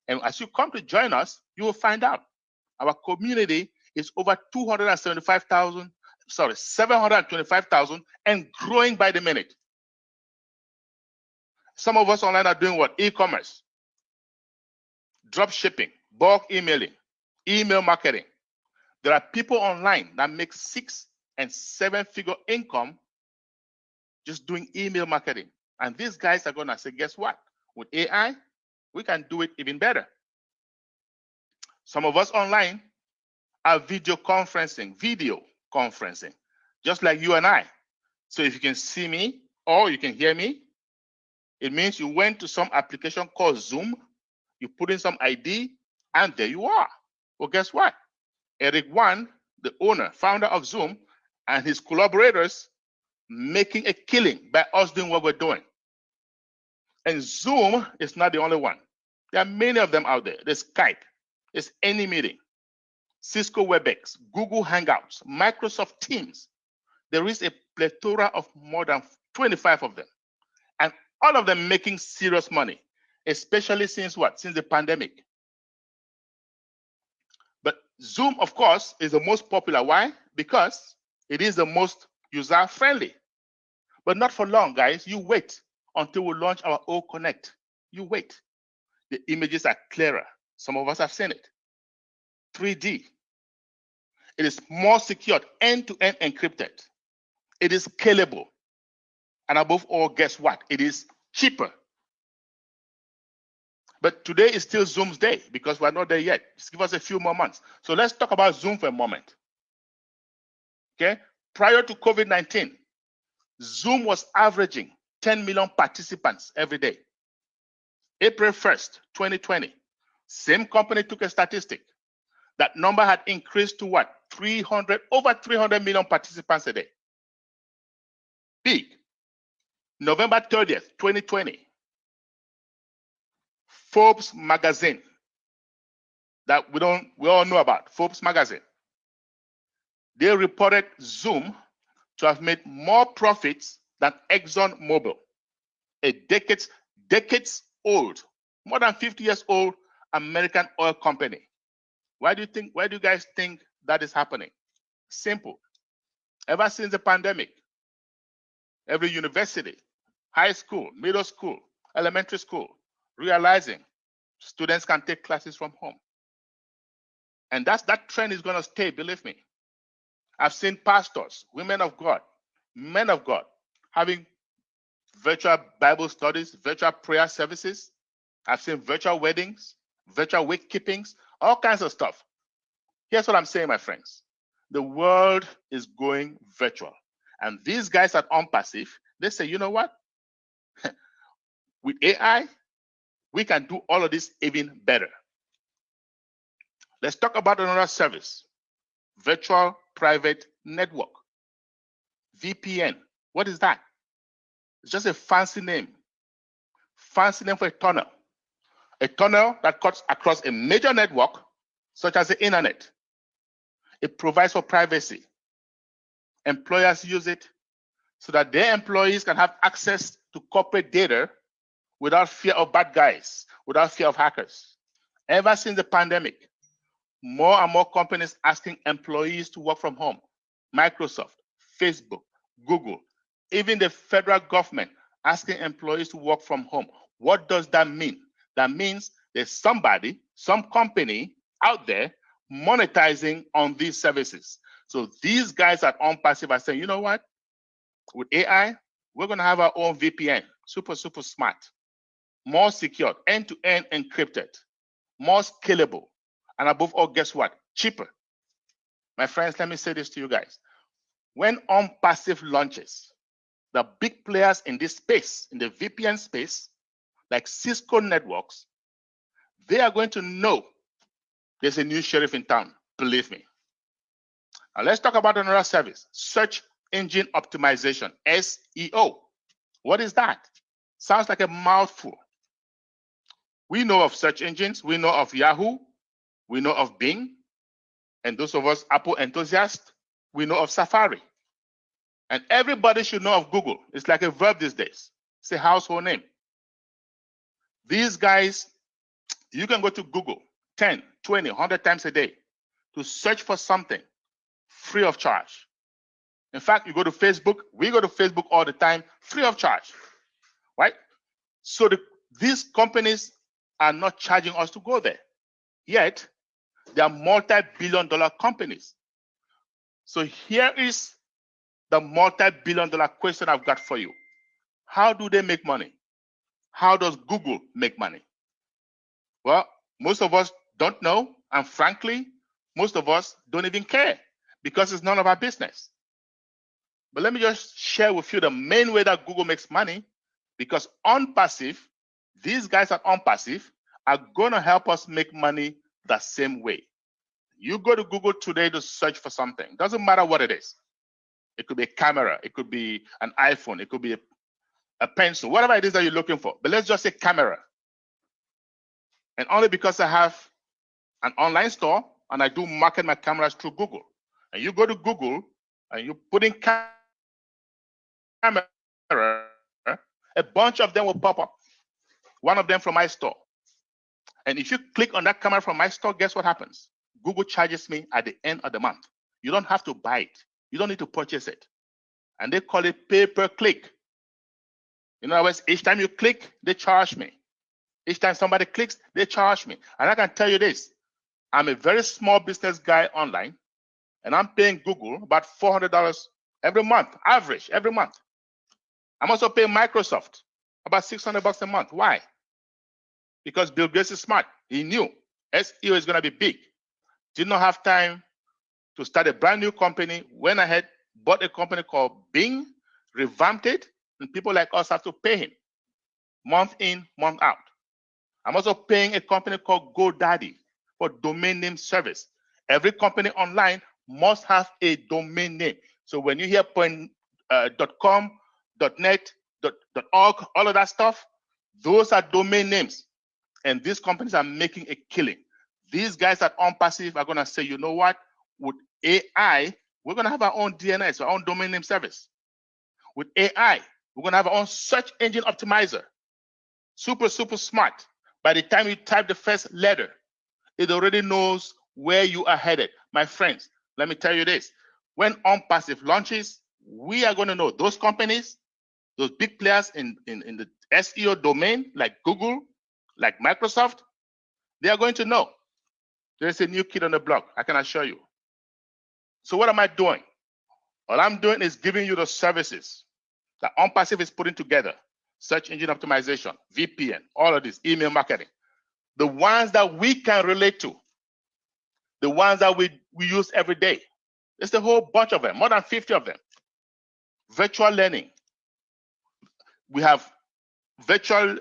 And as you come to join us, you will find out our community is over 725,000 and growing by the minute. Some of us online are doing what? E-commerce, drop shipping, bulk emailing, email marketing. There are people online that make 6- and 7-figure income just doing email marketing. And these guys are going to say, guess what? With AI, we can do it even better. Some of us online are video conferencing, just like you and I. So if you can see me or you can hear me, it means you went to some application called Zoom, you put in some ID, and there you are. Well, guess what? Eric Wan, the owner, founder of Zoom, and his collaborators making a killing by us doing what we're doing. And Zoom is not the only one. There are many of them out there. There's Skype, there's AnyMeeting, Cisco WebEx, Google Hangouts, Microsoft Teams. There is a plethora of more than 25 of them. And all of them making serious money, especially since what? Since the pandemic. But Zoom, of course, is the most popular. Why? Because it is the most user-friendly. But not for long, guys. You wait until we launch our O Connect. You wait. The images are clearer. Some of us have seen it. 3D. It is more secured, end-to-end encrypted. It is scalable. And above all, guess what? It is cheaper. But today is still Zoom's day because we're not there yet. Just give us a few more months. So let's talk about Zoom for a moment. Okay? Prior to COVID-19, Zoom was averaging 10 million participants every day. April 1st, 2020, same company took a statistic. That number had increased to what? Over 300 million participants a day. Big. November 30th, 2020, Forbes magazine that we all know about, Forbes magazine. They reported Zoom to have made more profits than ExxonMobil, a decades old, more than 50 years old American oil company. Why do you guys think that is happening? Simple. Ever since the pandemic, every university high school, middle school, elementary school, realizing students can take classes from home. And that trend is going to stay, believe me. I've seen pastors, women of God, men of God, having virtual Bible studies, virtual prayer services. I've seen virtual weddings, virtual wake keepings, all kinds of stuff. Here's what I'm saying, my friends. The world is going virtual. And these guys at ONPASSIVE, they say, you know what? With AI, we can do all of this even better. Let's talk about another service, virtual private network, VPN. What is that? It's just a fancy name for a tunnel that cuts across a major network, such as the internet. It provides for privacy. Employers use it so that their employees can have access to corporate data without fear of bad guys, without fear of hackers. Ever since the pandemic, more and more companies asking employees to work from home. Microsoft, Facebook, Google, even the federal government asking employees to work from home. What does that mean? That means there's somebody, some company out there monetizing on these services. So these guys at ONPASSIVE are saying, you know what? With AI, we're going to have our own VPN, super smart, more secure, end-to-end encrypted, more scalable, and above all, guess what? Cheaper. My friends, let me say this to you guys. When ONPASSIVE launches, the big players in this space, in the VPN space, like Cisco Networks, they are going to know there's a new sheriff in town, believe me. Now let's talk about another service, search engine optimization, SEO. What is that? Sounds like a mouthful. We know of search engines, we know of Yahoo, we know of Bing, and those of us Apple enthusiasts, we know of Safari. And everybody should know of Google. It's like a verb these days. It's a household name. These guys, you can go to Google 10, 20, 100 times a day to search for something free of charge. In fact, you go to Facebook, we go to Facebook all the time, free of charge, right? So these companies are not charging us to go there. Yet, they are multi-billion-dollar companies. So here is the multi-billion-dollar question I've got for you. How do they make money? How does Google make money? Well, most of us don't know, and frankly, most of us don't even care because it's none of our business. But let me just share with you the main way that Google makes money, because ONPASSIVE, these guys at ONPASSIVE are going to help us make money the same way. You go to Google today to search for something. Doesn't matter what it is. It could be a camera. It could be an iPhone. It could be a pencil, whatever it is that you're looking for. But let's just say camera. And only because I have an online store and I do market my cameras through Google. And you go to Google and you put in camera, a bunch of them will pop up. One of them from my store. And if you click on that camera from my store, guess what happens? Google charges me at the end of the month. You don't have to buy it. You don't need to purchase it. And they call it pay-per-click. In other words, each time you click, they charge me. Each time somebody clicks, they charge me. And I can tell you this, I'm a very small business guy online, and I'm paying Google about $400 every month, average, every month. I'm also paying Microsoft about $600 a month. Why? Because Bill Gates is smart. He knew SEO is going to be big. Did not have time to start a brand new company. Went ahead, bought a company called Bing, revamped it, and people like us have to pay him month in, month out. I'm also paying a company called GoDaddy for domain name service. Every company online must have a domain name. So when you hear .com, .net, .org, all of that stuff, those are domain names. And these companies are making a killing. These guys at ONPASSIVE are going to say, you know what? With AI, we're going to have our own DNS, our own domain name service. With AI, we're going to have our own search engine optimizer. Super smart. By the time you type the first letter, it already knows where you are headed. My friends, let me tell you this. When ONPASSIVE launches, we are going to know those companies those big players in the SEO domain, like Google, like Microsoft, they are going to know there's a new kid on the block, I can assure you. So what am I doing? All I'm doing is giving you the services that ONPASSIVE is putting together. Search engine optimization, VPN, all of this, email marketing. The ones that we can relate to, the ones that we use every day. There's a whole bunch of them, more than 50 of them. Virtual learning. We have virtual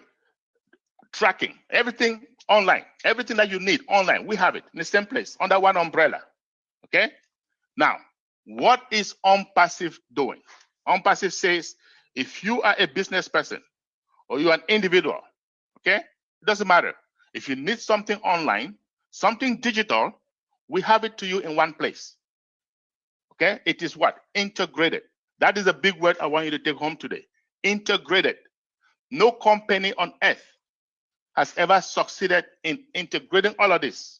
tracking, everything online, everything that you need online, we have it in the same place, under one umbrella, okay? Now, what is ONPASSIVE doing? ONPASSIVE says, if you are a business person or you are an individual, okay? It doesn't matter. If you need something online, something digital, we have it to you in one place, okay? It is what? Integrated. That is a big word I want you to take home today. Integrated. No company on earth has ever succeeded in integrating all of this.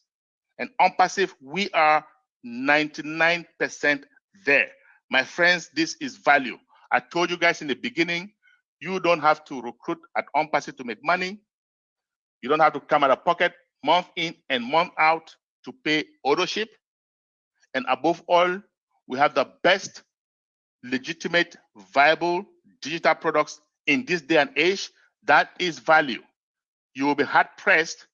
And ONPASSIVE, we are 99% there. My friends, this is value. I told you guys in the beginning, you don't have to recruit at ONPASSIVE to make money. You don't have to come out of pocket month in and month out to pay ownership. And above all, we have the best legitimate, viable digital products in this day and age. That is value. You will be hard pressed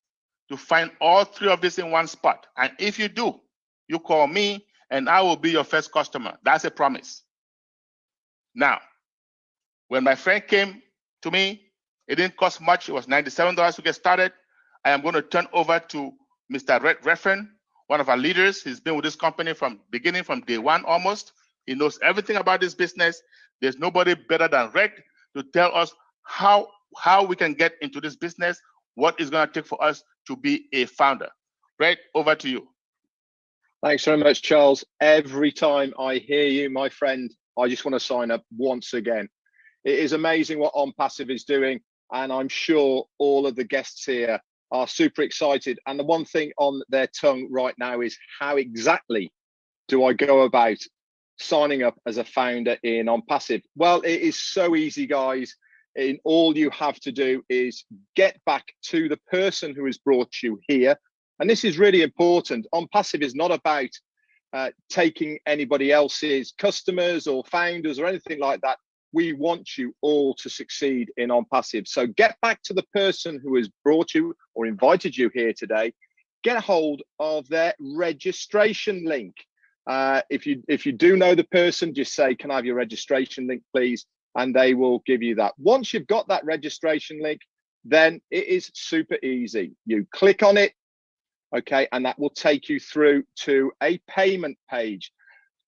to find all three of this in one spot. And if you do, you call me and I will be your first customer. That's a promise. Now, when my friend came to me, it didn't cost much. It was $97 to get started. I am going to turn over to Mr. Red Reffen, one of our leaders. He's been with this company from beginning, from day one almost. He knows everything about this business. There's nobody better than Red to tell us how we can get into this business, what it's going to take for us to be a founder. Red, over to you. Thanks very much, Charles. Every time I hear you, my friend, I just want to sign up once again. It is amazing what ONPASSIVE is doing, and I'm sure all of the guests here are super excited. And the one thing on their tongue right now is, how exactly do I go about signing up as a founder in ONPASSIVE? Well, it is so easy, guys. And all you have to do is get back to the person who has brought you here. And this is really important. ONPASSIVE is not about taking anybody else's customers or founders or anything like that. We want you all to succeed in ONPASSIVE. So get back to the person who has brought you or invited you here today. Get a hold of their registration link. If you do know the person, just say, can I have your registration link, please? And they will give you that. Once you've got that registration link, then it is super easy. You click on it, okay, and that will take you through to a payment page.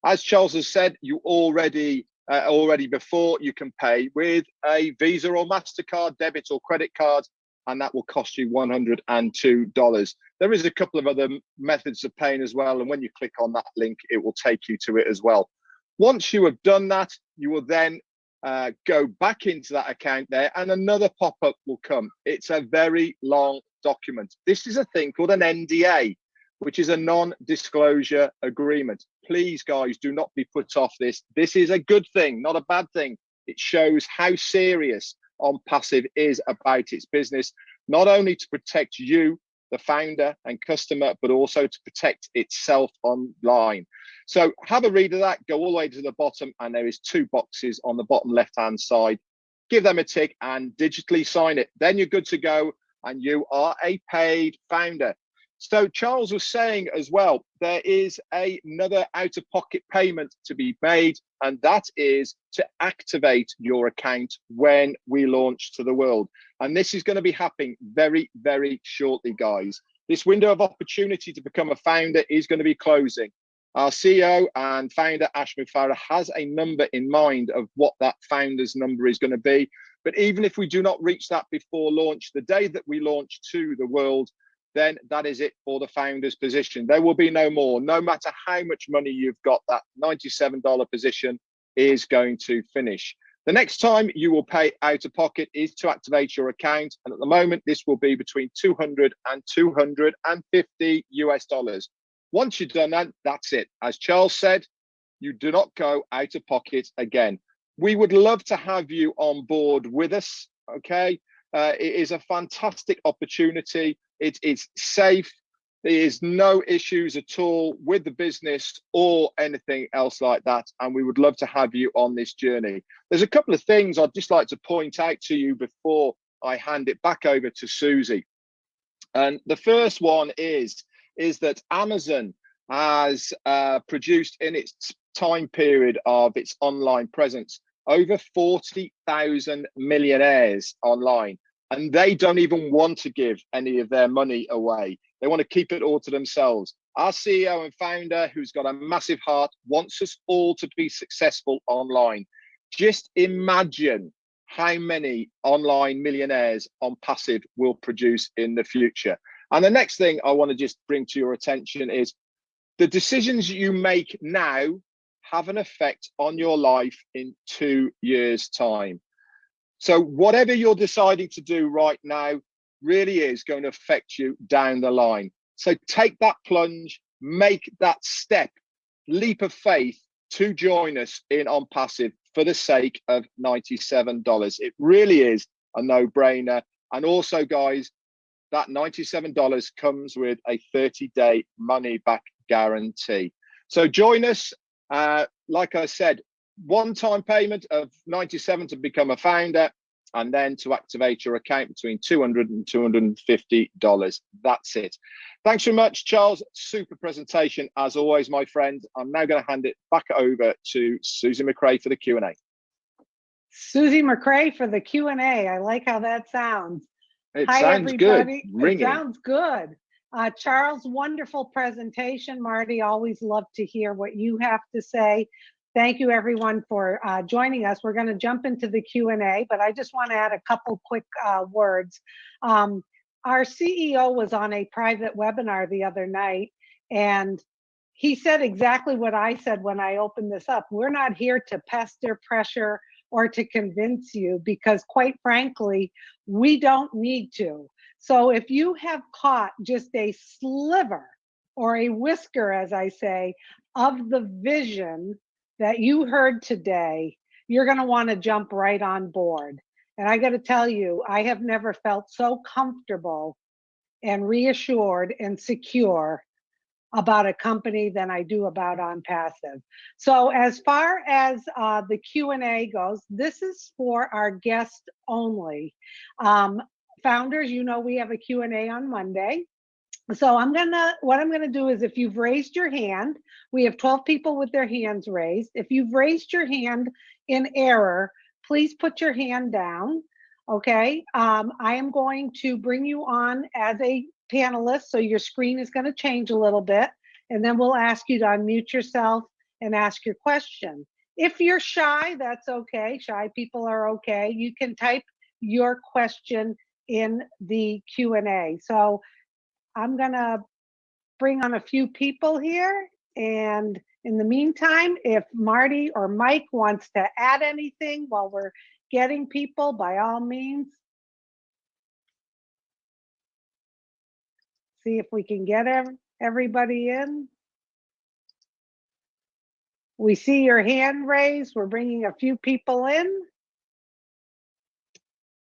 As Charles has said, you already before you can pay with a Visa or MasterCard, debit or credit card, and that will cost you $102. There is a couple of other methods of paying as well, and when you click on that link, it will take you to it as well. Once you have done that, you will then go back into that account there, and another pop-up will come. It's a very long document. This is a thing called an NDA, which is a non-disclosure agreement. Please, guys, do not be put off this. This is a good thing, not a bad thing. It shows how serious ONPASSIVE is about its business, not only to protect you, the founder and customer, but also to protect itself online. So have a read of that, go all the way to the bottom, and there is 2 boxes on the bottom left-hand side. Give them a tick and digitally sign it. Then you're good to go, and you are a paid founder. So Charles was saying as well, there is another out-of-pocket payment to be made, and that is to activate your account when we launch to the world. And this is going to be happening very, very shortly, guys. This window of opportunity to become a founder is going to be closing. Our CEO and founder, Ashmi Farah, has a number in mind of what that founder's number is going to be. But even if we do not reach that before launch, the day that we launch to the world, then that is it for the founder's position. There will be no more. No matter how much money you've got, that $97 position is going to finish. The next time you will pay out of pocket is to activate your account. And at the moment, this will be between $200 and $250 US. Once you've done that, that's it. As Charles said, you do not go out of pocket again. We would love to have you on board with us. Okay, it is a fantastic opportunity. It's safe. There is no issues at all with the business or anything else like that. And we would love to have you on this journey. There's a couple of things I'd just like to point out to you before I hand it back over to Susie. And the first one is that Amazon has produced in its time period of its online presence over 40,000 millionaires online. And they don't even want to give any of their money away. They want to keep it all to themselves. Our CEO and founder, who's got a massive heart, wants us all to be successful online. Just imagine how many online millionaires ONPASSIVE will produce in the future. And the next thing I want to just bring to your attention is the decisions you make now have an effect on your life in 2 years' time. So whatever you're deciding to do right now really is going to affect you down the line. So take that plunge, make that step, leap of faith to join us in ONPASSIVE for the sake of $97. It really is a no-brainer. And also, guys, that $97 comes with a 30-day money-back guarantee. So join us. Like I said, one-time payment of $97 to become a founder, and then to activate your account between $200 and $250. That's it. Thanks very much, Charles. Super presentation as always, my friend. I'm now going to hand it back over to Susie McRae for the Q&A. Susie McRae for the Q&A. I like how that sounds. It Hi, sounds everybody. good. Ringing. It sounds good. Charles, wonderful presentation. Marty, always love to hear what you have to say. Thank you, everyone, for joining us. We're going to jump into the Q&A, but I just want to add a couple quick words. Our CEO was on a private webinar the other night, and he said exactly what I said when I opened this up. We're not here to pester, pressure, or to convince you, because quite frankly, we don't need to. So if you have caught just a sliver or a whisker, as I say, of the vision that you heard today, you're going to want to jump right on board. And I got to tell you, I have never felt so comfortable and reassured and secure about a company than I do about ONPASSIVE. So as far as the Q&A goes, this is for our guests only. Founders, you know, we have a Q&A on Monday. So what I'm gonna do is, if you've raised your hand, we have 12 people with their hands raised. If you've raised your hand in error, please put your hand down, okay? I am going to bring you on as a panelist, so your screen is gonna change a little bit, and then we'll ask you to unmute yourself and ask your question. If you're shy, that's okay. Shy people are okay. You can type your question in the Q&A. So I'm gonna bring on a few people here, and in the meantime, if Marty or Mike wants to add anything while we're getting people, by all means. See if we can get everybody in. We see your hand raised. We're bringing a few people in.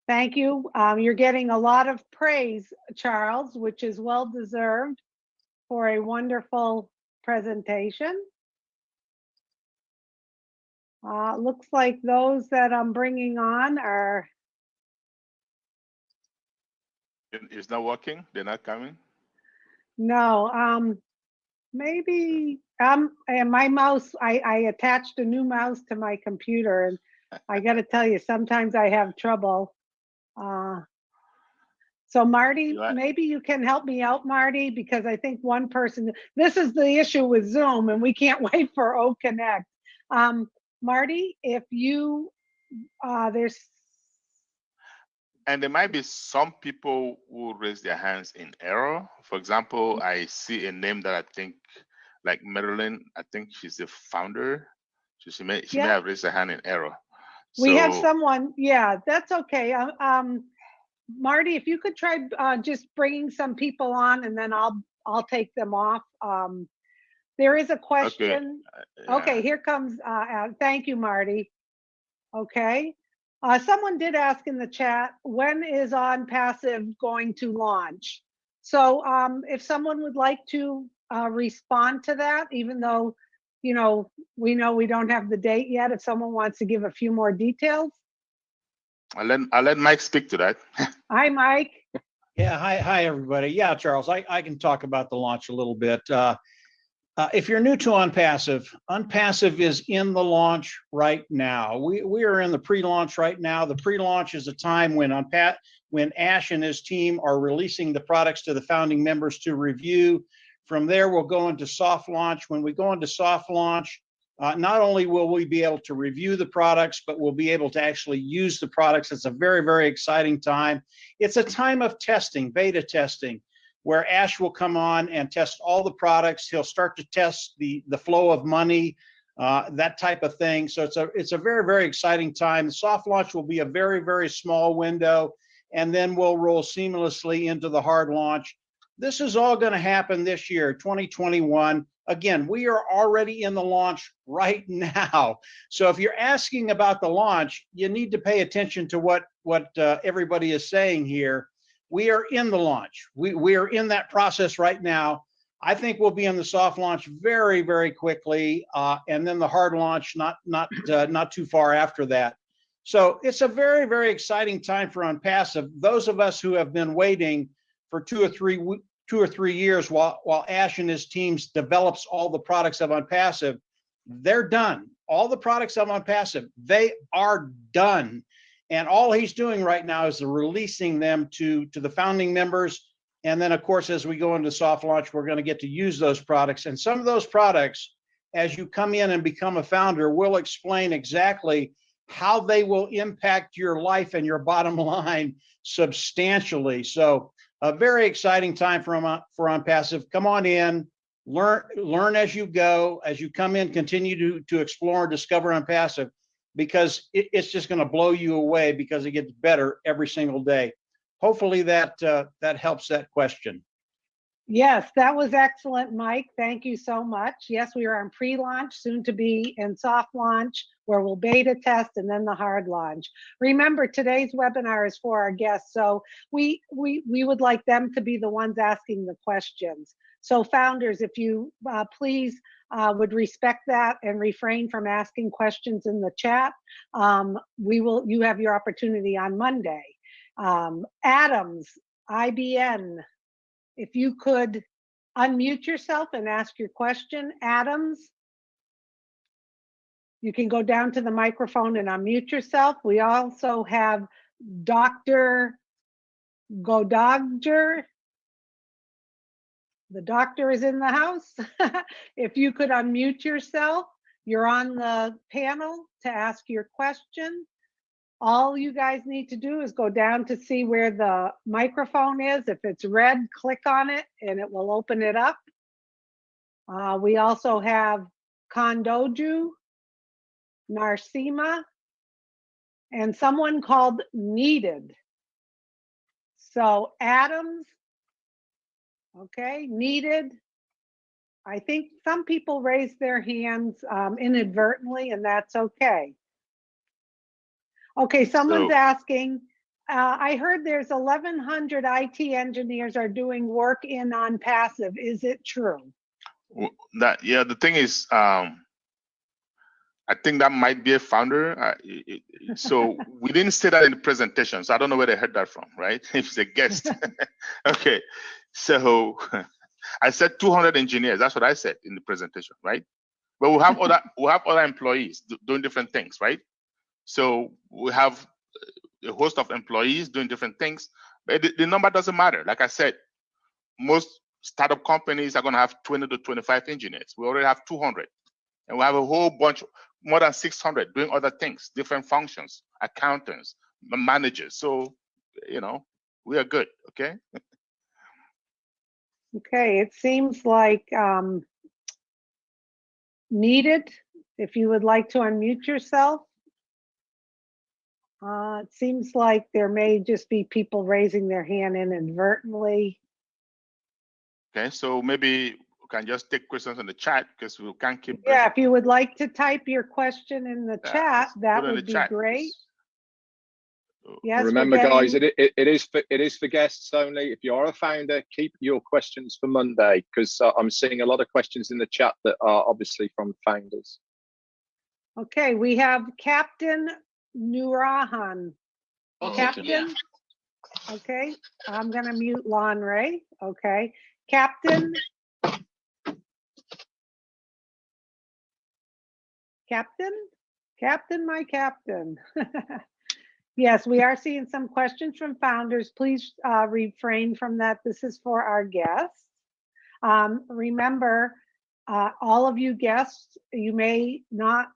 Thank you. You're getting a lot of praise, Charles, which is well deserved for a wonderful presentation. Looks like those that I'm bringing on are. It's not working? They're not coming? No, maybe, and my mouse, I attached a new mouse to my computer, and I got to tell you, sometimes I have trouble. So Marty, maybe you can help me out, Marty, because I think one person, this is the issue with Zoom, and we can't wait for O Connect. Marty, if you, there's. And there might be some people who raise their hands in error. For example, I see a name that I think, like Marilyn, I think she's the founder. So she may have raised her hand in error. We have someone, yeah, that's okay. Marty, if you could try just bringing some people on, and then I'll take them off. There is a question. Okay, here comes, thank you, Marty. Okay. Someone did ask in the chat, when is ONPASSIVE going to launch? So if someone would like to respond to that, even though, we know we don't have the date yet, if someone wants to give a few more details. I'll let Mike speak to that. Hi, Mike. Yeah, hi everybody. Yeah, Charles, I can talk about the launch a little bit. If you're new to ONPASSIVE is in the launch right now. We are in the pre-launch right now. The pre-launch is a time when Ash and his team are releasing the products to the founding members to review. From there, we'll go into soft launch. When we go into soft launch, not only will we be able to review the products, but we'll be able to actually use the products. It's a very, very exciting time. It's a time of testing, beta testing, where Ash will come on and test all the products. He'll start to test the flow of money, that type of thing. So it's a very, very exciting time. The soft launch will be a very, very small window, and then we'll roll seamlessly into the hard launch. This is all going to happen this year, 2021. Again, we are already in the launch right now. So if you're asking about the launch, you need to pay attention to what everybody is saying here. We are in the launch. We are in that process right now. I think we'll be in the soft launch very, very quickly, and then the hard launch not too far after that. So it's a very, very exciting time for ONPASSIVE. Those of us who have been waiting for 2 or 3 years while Ash and his teams develops all the products of ONPASSIVE, they're done. All the products of ONPASSIVE, they are done. And all he's doing right now is releasing them to the founding members. And then, of course, as we go into soft launch, we're going to get to use those products. And some of those products, as you come in and become a founder, we'll explain exactly how they will impact your life and your bottom line substantially. So a very exciting time for ONPASSIVE. Come on in, learn as you go. As you come in, continue to explore and discover ONPASSIVE, because it's just going to blow you away, because it gets better every single day. Hopefully that helps that question. Yes, that was excellent, Mike. Thank you so much. Yes, we are on pre-launch, soon to be in soft launch, where we'll beta test, and then the hard launch. Remember, today's webinar is for our guests, so we would like them to be the ones asking the questions. So founders, if you please would respect that and refrain from asking questions in the chat. You have your opportunity on Monday. Adams, IBN, if you could unmute yourself and ask your question. Adams, you can go down to the microphone and unmute yourself. We also have Dr. Godagger. The doctor is in the house. If you could unmute yourself, you're on the panel to ask your question. All you guys need to do is go down to see where the microphone is. If it's red, click on it and it will open it up. We also have Kondoju, Narsima, and someone called Needed. So Adams, okay, Needed. I think some people raise their hands inadvertently, and that's okay. Okay, someone's asking, I heard there's 1,100 IT engineers are doing work in ONPASSIVE. Is it true? Yeah, the thing is, I think that might be a founder. So we didn't say that in the presentation, so I don't know where they heard that from, right? If it's a guest. Okay, so I said 200 engineers. That's what I said in the presentation, right? But we'll have other employees doing different things, right? So we have a host of employees doing different things, but the number doesn't matter. Like I said, most startup companies are going to have 20 to 25 engineers. We already have 200, and we have a whole bunch, more than 600 doing other things, different functions, accountants, managers. So, we are good. Okay. Okay, it seems like Needed, if you would like to unmute yourself. It seems like there may just be people raising their hand inadvertently. Okay, so maybe can just take questions in the chat because we can't keep. Yeah, if you would like to type your question in the chat, just that put it in would the be chat. great. So, Yes, we're Remember, guys, getting- it is for guests only. If you are a founder, keep your questions for Monday, because I'm seeing a lot of questions in the chat that are obviously from founders. Okay, we have Captain Nurahan. Captain, okay, I'm gonna mute Lon Ray, okay. Captain. Captain, my captain. Yes, we are seeing some questions from founders. Please refrain from that. This is for our guests. Remember, all of you guests, you may not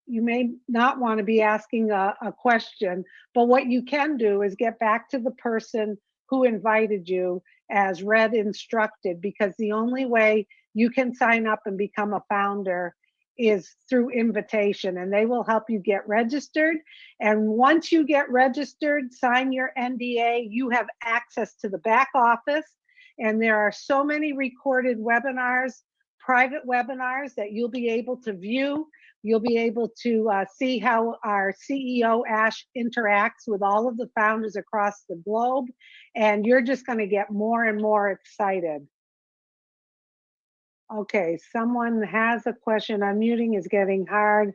want to be asking a question, but what you can do is get back to the person who invited you as Red instructed, because the only way you can sign up and become a founder is through invitation, and they will help you get registered. And once you get registered, sign your NDA, you have access to the back office. And there are so many recorded webinars, private webinars, that you'll be able to view. You'll be able to see how our CEO, Ash, interacts with all of the founders across the globe. And you're just going to get more and more excited. Okay, someone has a question. Unmuting is getting hard.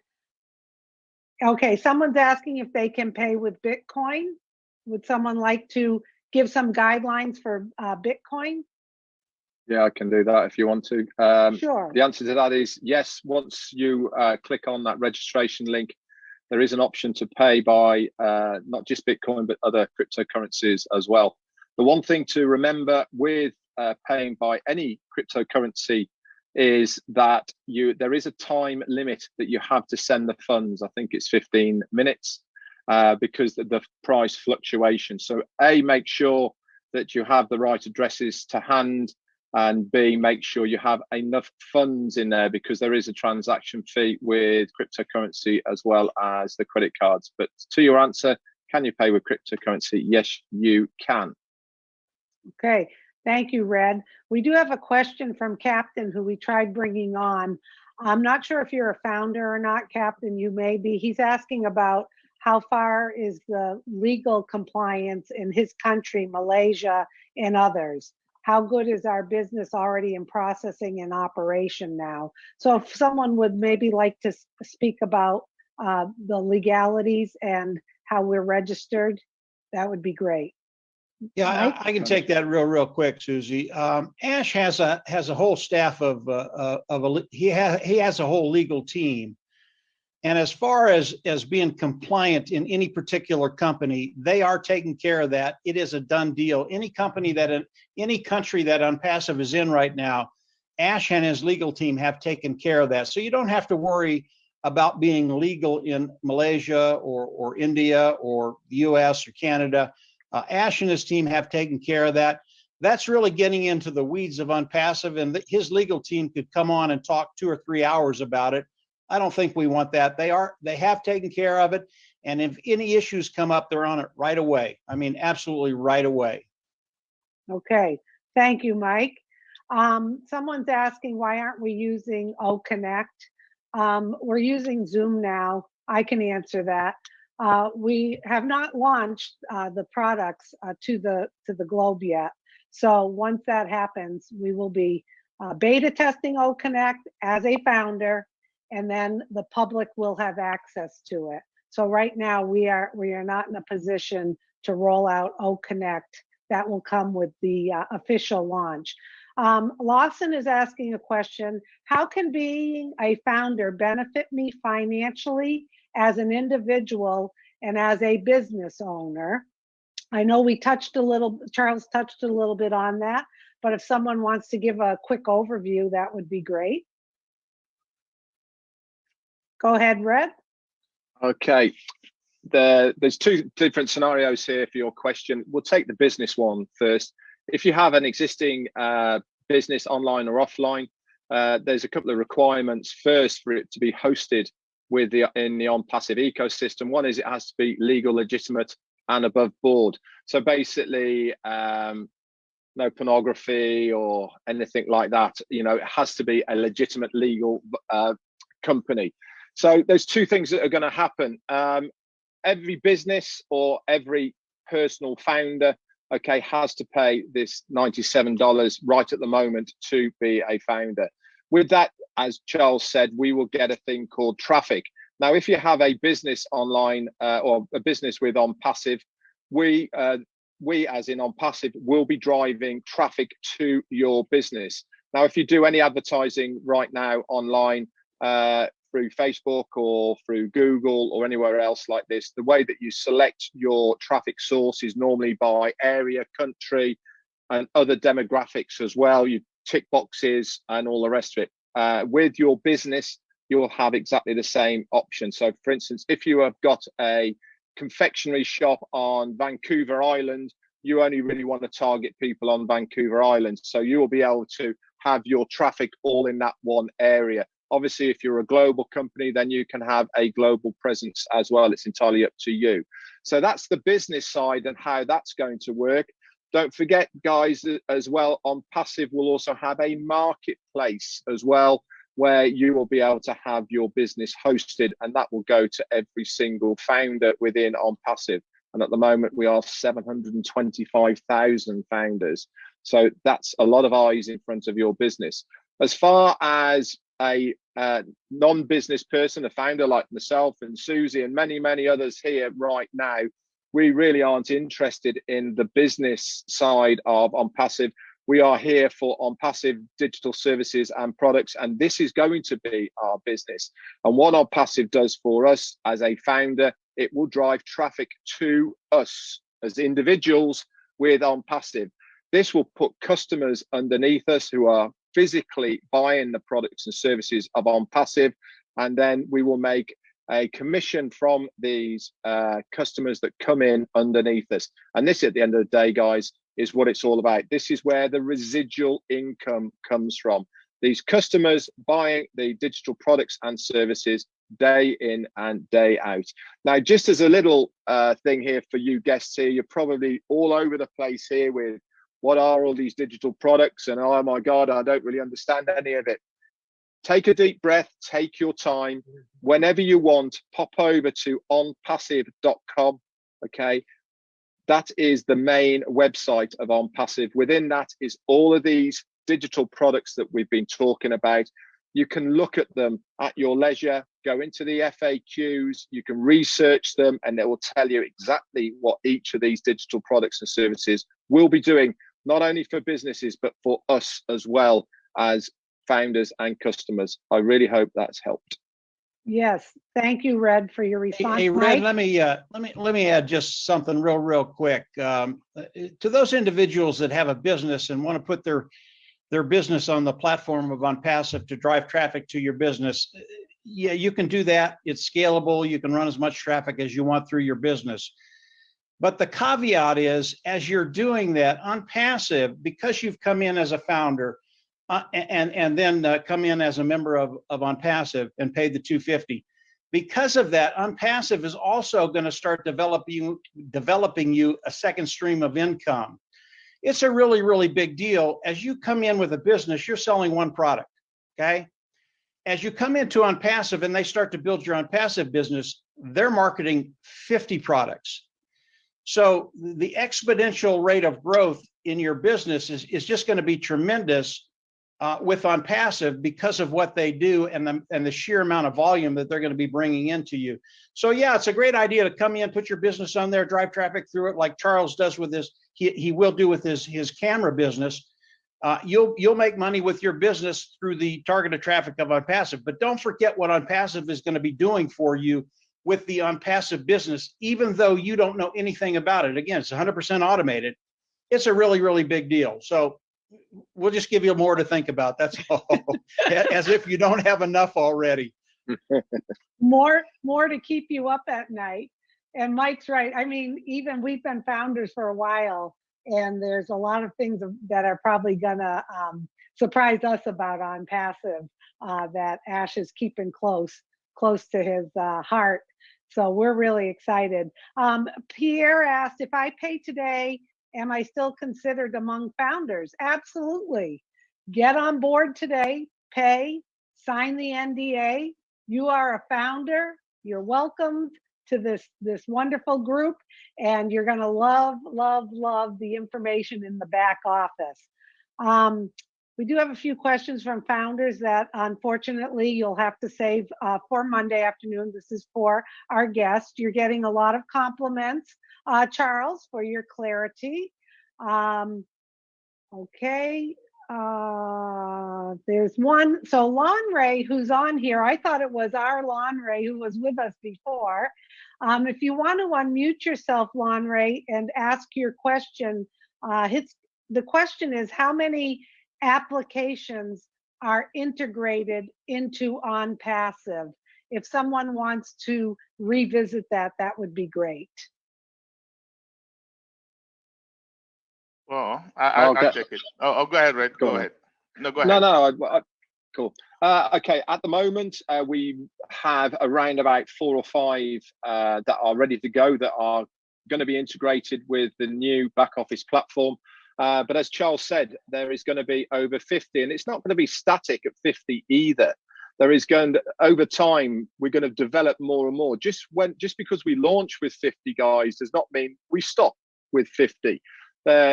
Okay, someone's asking if they can pay with Bitcoin. Would someone like to give some guidelines for Bitcoin? Yeah, I can do that if you want to. Sure. The answer to that is yes. Once you click on that registration link, there is an option to pay by not just Bitcoin, but other cryptocurrencies as well. The one thing to remember with paying by any cryptocurrency is that there is a time limit that you have to send the funds. I think it's 15 minutes because of the price fluctuation. So A, make sure that you have the right addresses to hand, and B, make sure you have enough funds in there, because there is a transaction fee with cryptocurrency as well as the credit cards. But to your answer, can you pay with cryptocurrency? Yes, you can. Okay, thank you, Red. We do have a question from Captain, who we tried bringing on. I'm not sure if you're a founder or not, Captain. You may be. He's asking about how far is the legal compliance in his country, Malaysia, and others. How good is our business already in processing and operation now? So if someone would maybe like to speak about the legalities and how we're registered, that would be great. Yeah, I can take that real quick, Susie. Ash has a whole staff he has a whole legal team. And as far as being compliant in any particular company, they are taking care of that. It is a done deal. Any country that ONPASSIVE is in right now, Ash and his legal team have taken care of that. So you don't have to worry about being legal in Malaysia or India or the US or Canada. Ash and his team have taken care of that. That's really getting into the weeds of ONPASSIVE, and his legal team could come on and talk 2 or 3 hours about it. I don't think we want that. They have taken care of it. And if any issues come up, they're on it right away. I mean, absolutely right away. Okay, thank you, Mike. Someone's asking, why aren't we using OConnect? We're using Zoom now. I can answer that. We have not launched the products to the globe yet. So once that happens, we will be beta testing OConnect as a founder, and then the public will have access to it. So right now we are not in a position to roll out OConnect. That will come with the official launch. Lawson is asking a question: how can being a founder benefit me financially as an individual and as a business owner? I know Charles touched a little bit on that, but if someone wants to give a quick overview, that would be great. Go ahead, Red. Okay. There's 2 different scenarios here for your question. We'll take the business one first. If you have an existing business online or offline, there's a couple of requirements. First, for it to be hosted in the ONPASSIVE ecosystem. One is it has to be legal, legitimate, and above board. So basically, no pornography or anything like that. You know, it has to be a legitimate legal company. So there's two things that are going to happen. Every business or every personal founder, okay, has to pay this $97 right at the moment to be a founder. With that, as Charles said, we will get a thing called traffic. Now, if you have a business online or a business with ONPASSIVE, we as in ONPASSIVE will be driving traffic to your business. Now, if you do any advertising right now online through Facebook or through Google or anywhere else like this, the way that you select your traffic source is normally by area, country, and other demographics as well. You tick boxes and all the rest of it. With your business, you'll have exactly the same option. So, for instance, if you have got a confectionery shop on Vancouver Island, you only really want to target people on Vancouver Island. So you will be able to have your traffic all in that one area. Obviously, if you're a global company, then you can have a global presence as well. It's entirely up to you. So that's the business side and how that's going to work. Don't forget, guys, as well, ONPASSIVE will also have a marketplace as well, where you will be able to have your business hosted, and that will go to every single founder within ONPASSIVE. And at the moment, we are 725,000 founders. So that's a lot of eyes in front of your business. As far as a non-business person, a founder like myself and Susie and many, many others here right now, we really aren't interested in the business side of ONPASSIVE. We are here for ONPASSIVE digital services and products, and this is going to be our business. And what ONPASSIVE does for us as a founder, it will drive traffic to us as individuals with ONPASSIVE. This will put customers underneath us who are physically buying the products and services of ONPASSIVE, and then we will make a commission from these customers that come in underneath us. And this, at the end of the day, guys, is what it's all about. This is where the residual income comes from. These customers buying the digital products and services day in and day out. Now, just as a little thing here for you guests here, you're probably all over the place here with what are all these digital products, and oh my God, I don't really understand any of it. Take a deep breath, take your time. Whenever you want, pop over to onpassive.com, okay? That is the main website of ONPASSIVE. Within that is all of these digital products that we've been talking about. You can look at them at your leisure, go into the FAQs, you can research them, and it will tell you exactly what each of these digital products and services will be doing, not only for businesses, but for us as well as founders and customers. I really hope that's helped. Yes, thank you, Red, for your response. Hey, Red, Mike? let me add just something real quick. To those individuals that have a business and want to put their business on the platform of ONPASSIVE to drive traffic to your business, yeah, you can do that. It's scalable. You can run as much traffic as you want through your business. But the caveat is, as you're doing that, ONPASSIVE, because you've come in as a founder, and then come in as a member of ONPASSIVE and paid the $250. Because of that, ONPASSIVE is also going to start developing you a second stream of income. It's a really big deal. As you come in with a business, you're selling one product, okay? As you come into ONPASSIVE and they start to build your ONPASSIVE business, they're marketing 50 products. So the exponential rate of growth in your business is just going to be tremendous with ONPASSIVE because of what they do and the sheer amount of volume that they're going to be bringing into you. So yeah, it's a great idea to come in, put your business on there, drive traffic through it, like Charles does with his, he will do with his camera business. You'll make money with your business through the targeted traffic of ONPASSIVE, but don't forget what ONPASSIVE is going to be doing for you with the ONPASSIVE business, even though you don't know anything about it. Again, it's 100% automated. It's a really big deal. So we'll just give you more to think about. That's all. As if you don't have enough already. More to keep you up at night. And Mike's right. I mean, even we've been founders for a while, and there's a lot of things that are probably gonna surprise us about ONPASSIVE that Ash is keeping close to his heart. So we're really excited. Pierre asked, if I pay today Am I still considered among founders? Absolutely. Get on board today, pay, sign the NDA. You are a founder. You're welcomed to this wonderful group, and you're going to love the information in the back office. We do have a few questions from founders that unfortunately you'll have to save for Monday afternoon. This is for our guest. You're getting a lot of compliments, Charles, for your clarity. Okay. There's one. So Lon Ray, who's on here, I thought it was our Lon Ray who was with us before. If you want to unmute yourself, Lon Ray, and ask your question, the question is, how many applications are integrated into ONPASSIVE? If someone wants to revisit that, that would be great. Well, I'll check it. Oh, go ahead, Red. Go ahead. No, go ahead. No, cool. Okay, at the moment, we have around about 4 or 5 that are ready to go, that are going to be integrated with the new back office platform. But as Charles said, there is going to be over 50, and it's not going to be static at 50 either. There is going to, over time, we're going to develop more and more. Just because we launch with 50 guys does not mean we stop with 50.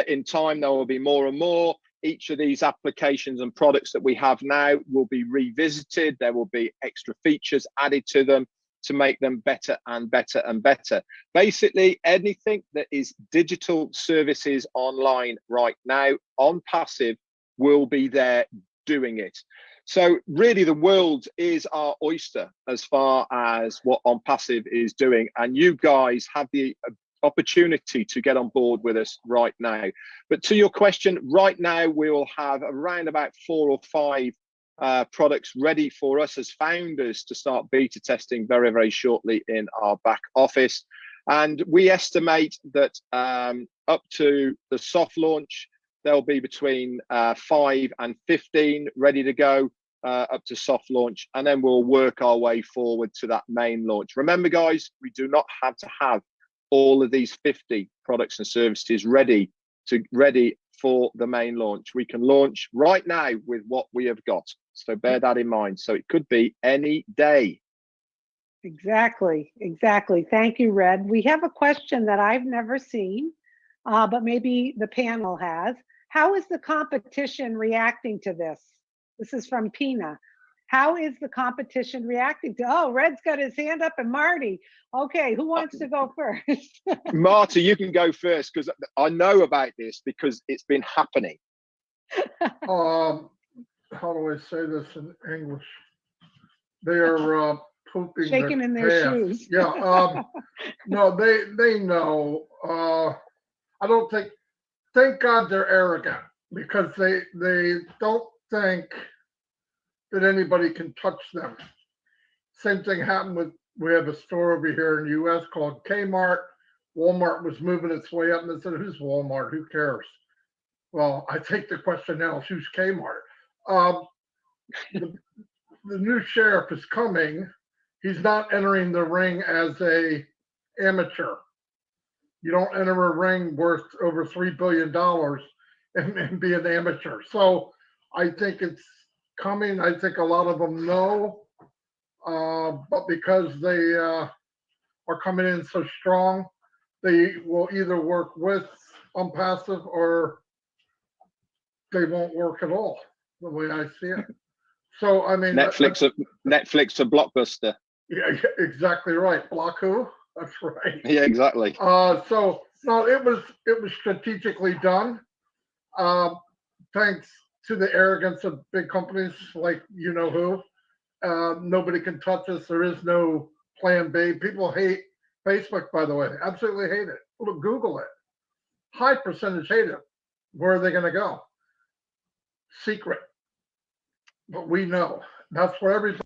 In time, there will be more and more. Each of these applications and products that we have now will be revisited. There will be extra features added to them to make them better and better and better. Basically, anything that is digital services online right now, ONPASSIVE will be there doing it. So really, the world is our oyster as far as what ONPASSIVE is doing. And you guys have the opportunity to get on board with us right now. But to your question, right now, we will have around about 4 or 5 products ready for us as founders to start beta testing very, very shortly in our back office. And we estimate that up to the soft launch, there'll be between 5 and 15 ready to go up to soft launch. And then we'll work our way forward to that main launch. Remember, guys, we do not have to have all of these 50 products and services ready for the main launch. We can launch right now with what we have got. So bear that in mind. So it could be any day. Exactly. Thank you, Red. We have a question that I've never seen, but maybe the panel has. How is the competition reacting to this? This is from Pina. How is the competition reacting to? Oh, Red's got his hand up, and Marty. Okay, who wants to go first? Marty, you can go first, because I know about this because it's been happening. How do I say this in English? They are pooping shaking in their shoes. Yeah. No, they know. I don't think. Thank God they're arrogant, because they don't think that anybody can touch them. Same thing happened with, we have a store over here in the US called Kmart. Walmart was moving its way up, and they said, who's Walmart? Who cares? Well, I take the question now, who's Kmart? The new sheriff is coming. He's not entering the ring as a amateur. You don't enter a ring worth over $3 billion and be an amateur. So I think it's coming. I think a lot of them know, but because they are coming in so strong, they will either work with ONPASSIVE or they won't work at all, the way I see it. So I mean, Netflix a blockbuster. Yeah, exactly right. Block who? That's right. Yeah, exactly. So no, it was strategically done. Thanks to the arrogance of big companies like you know who. Nobody can touch us. There is no plan B. People hate Facebook, by the way. Absolutely hate it. Look, Google it. High percentage hate it. Where are they going to go? Secret. But we know. That's where everybody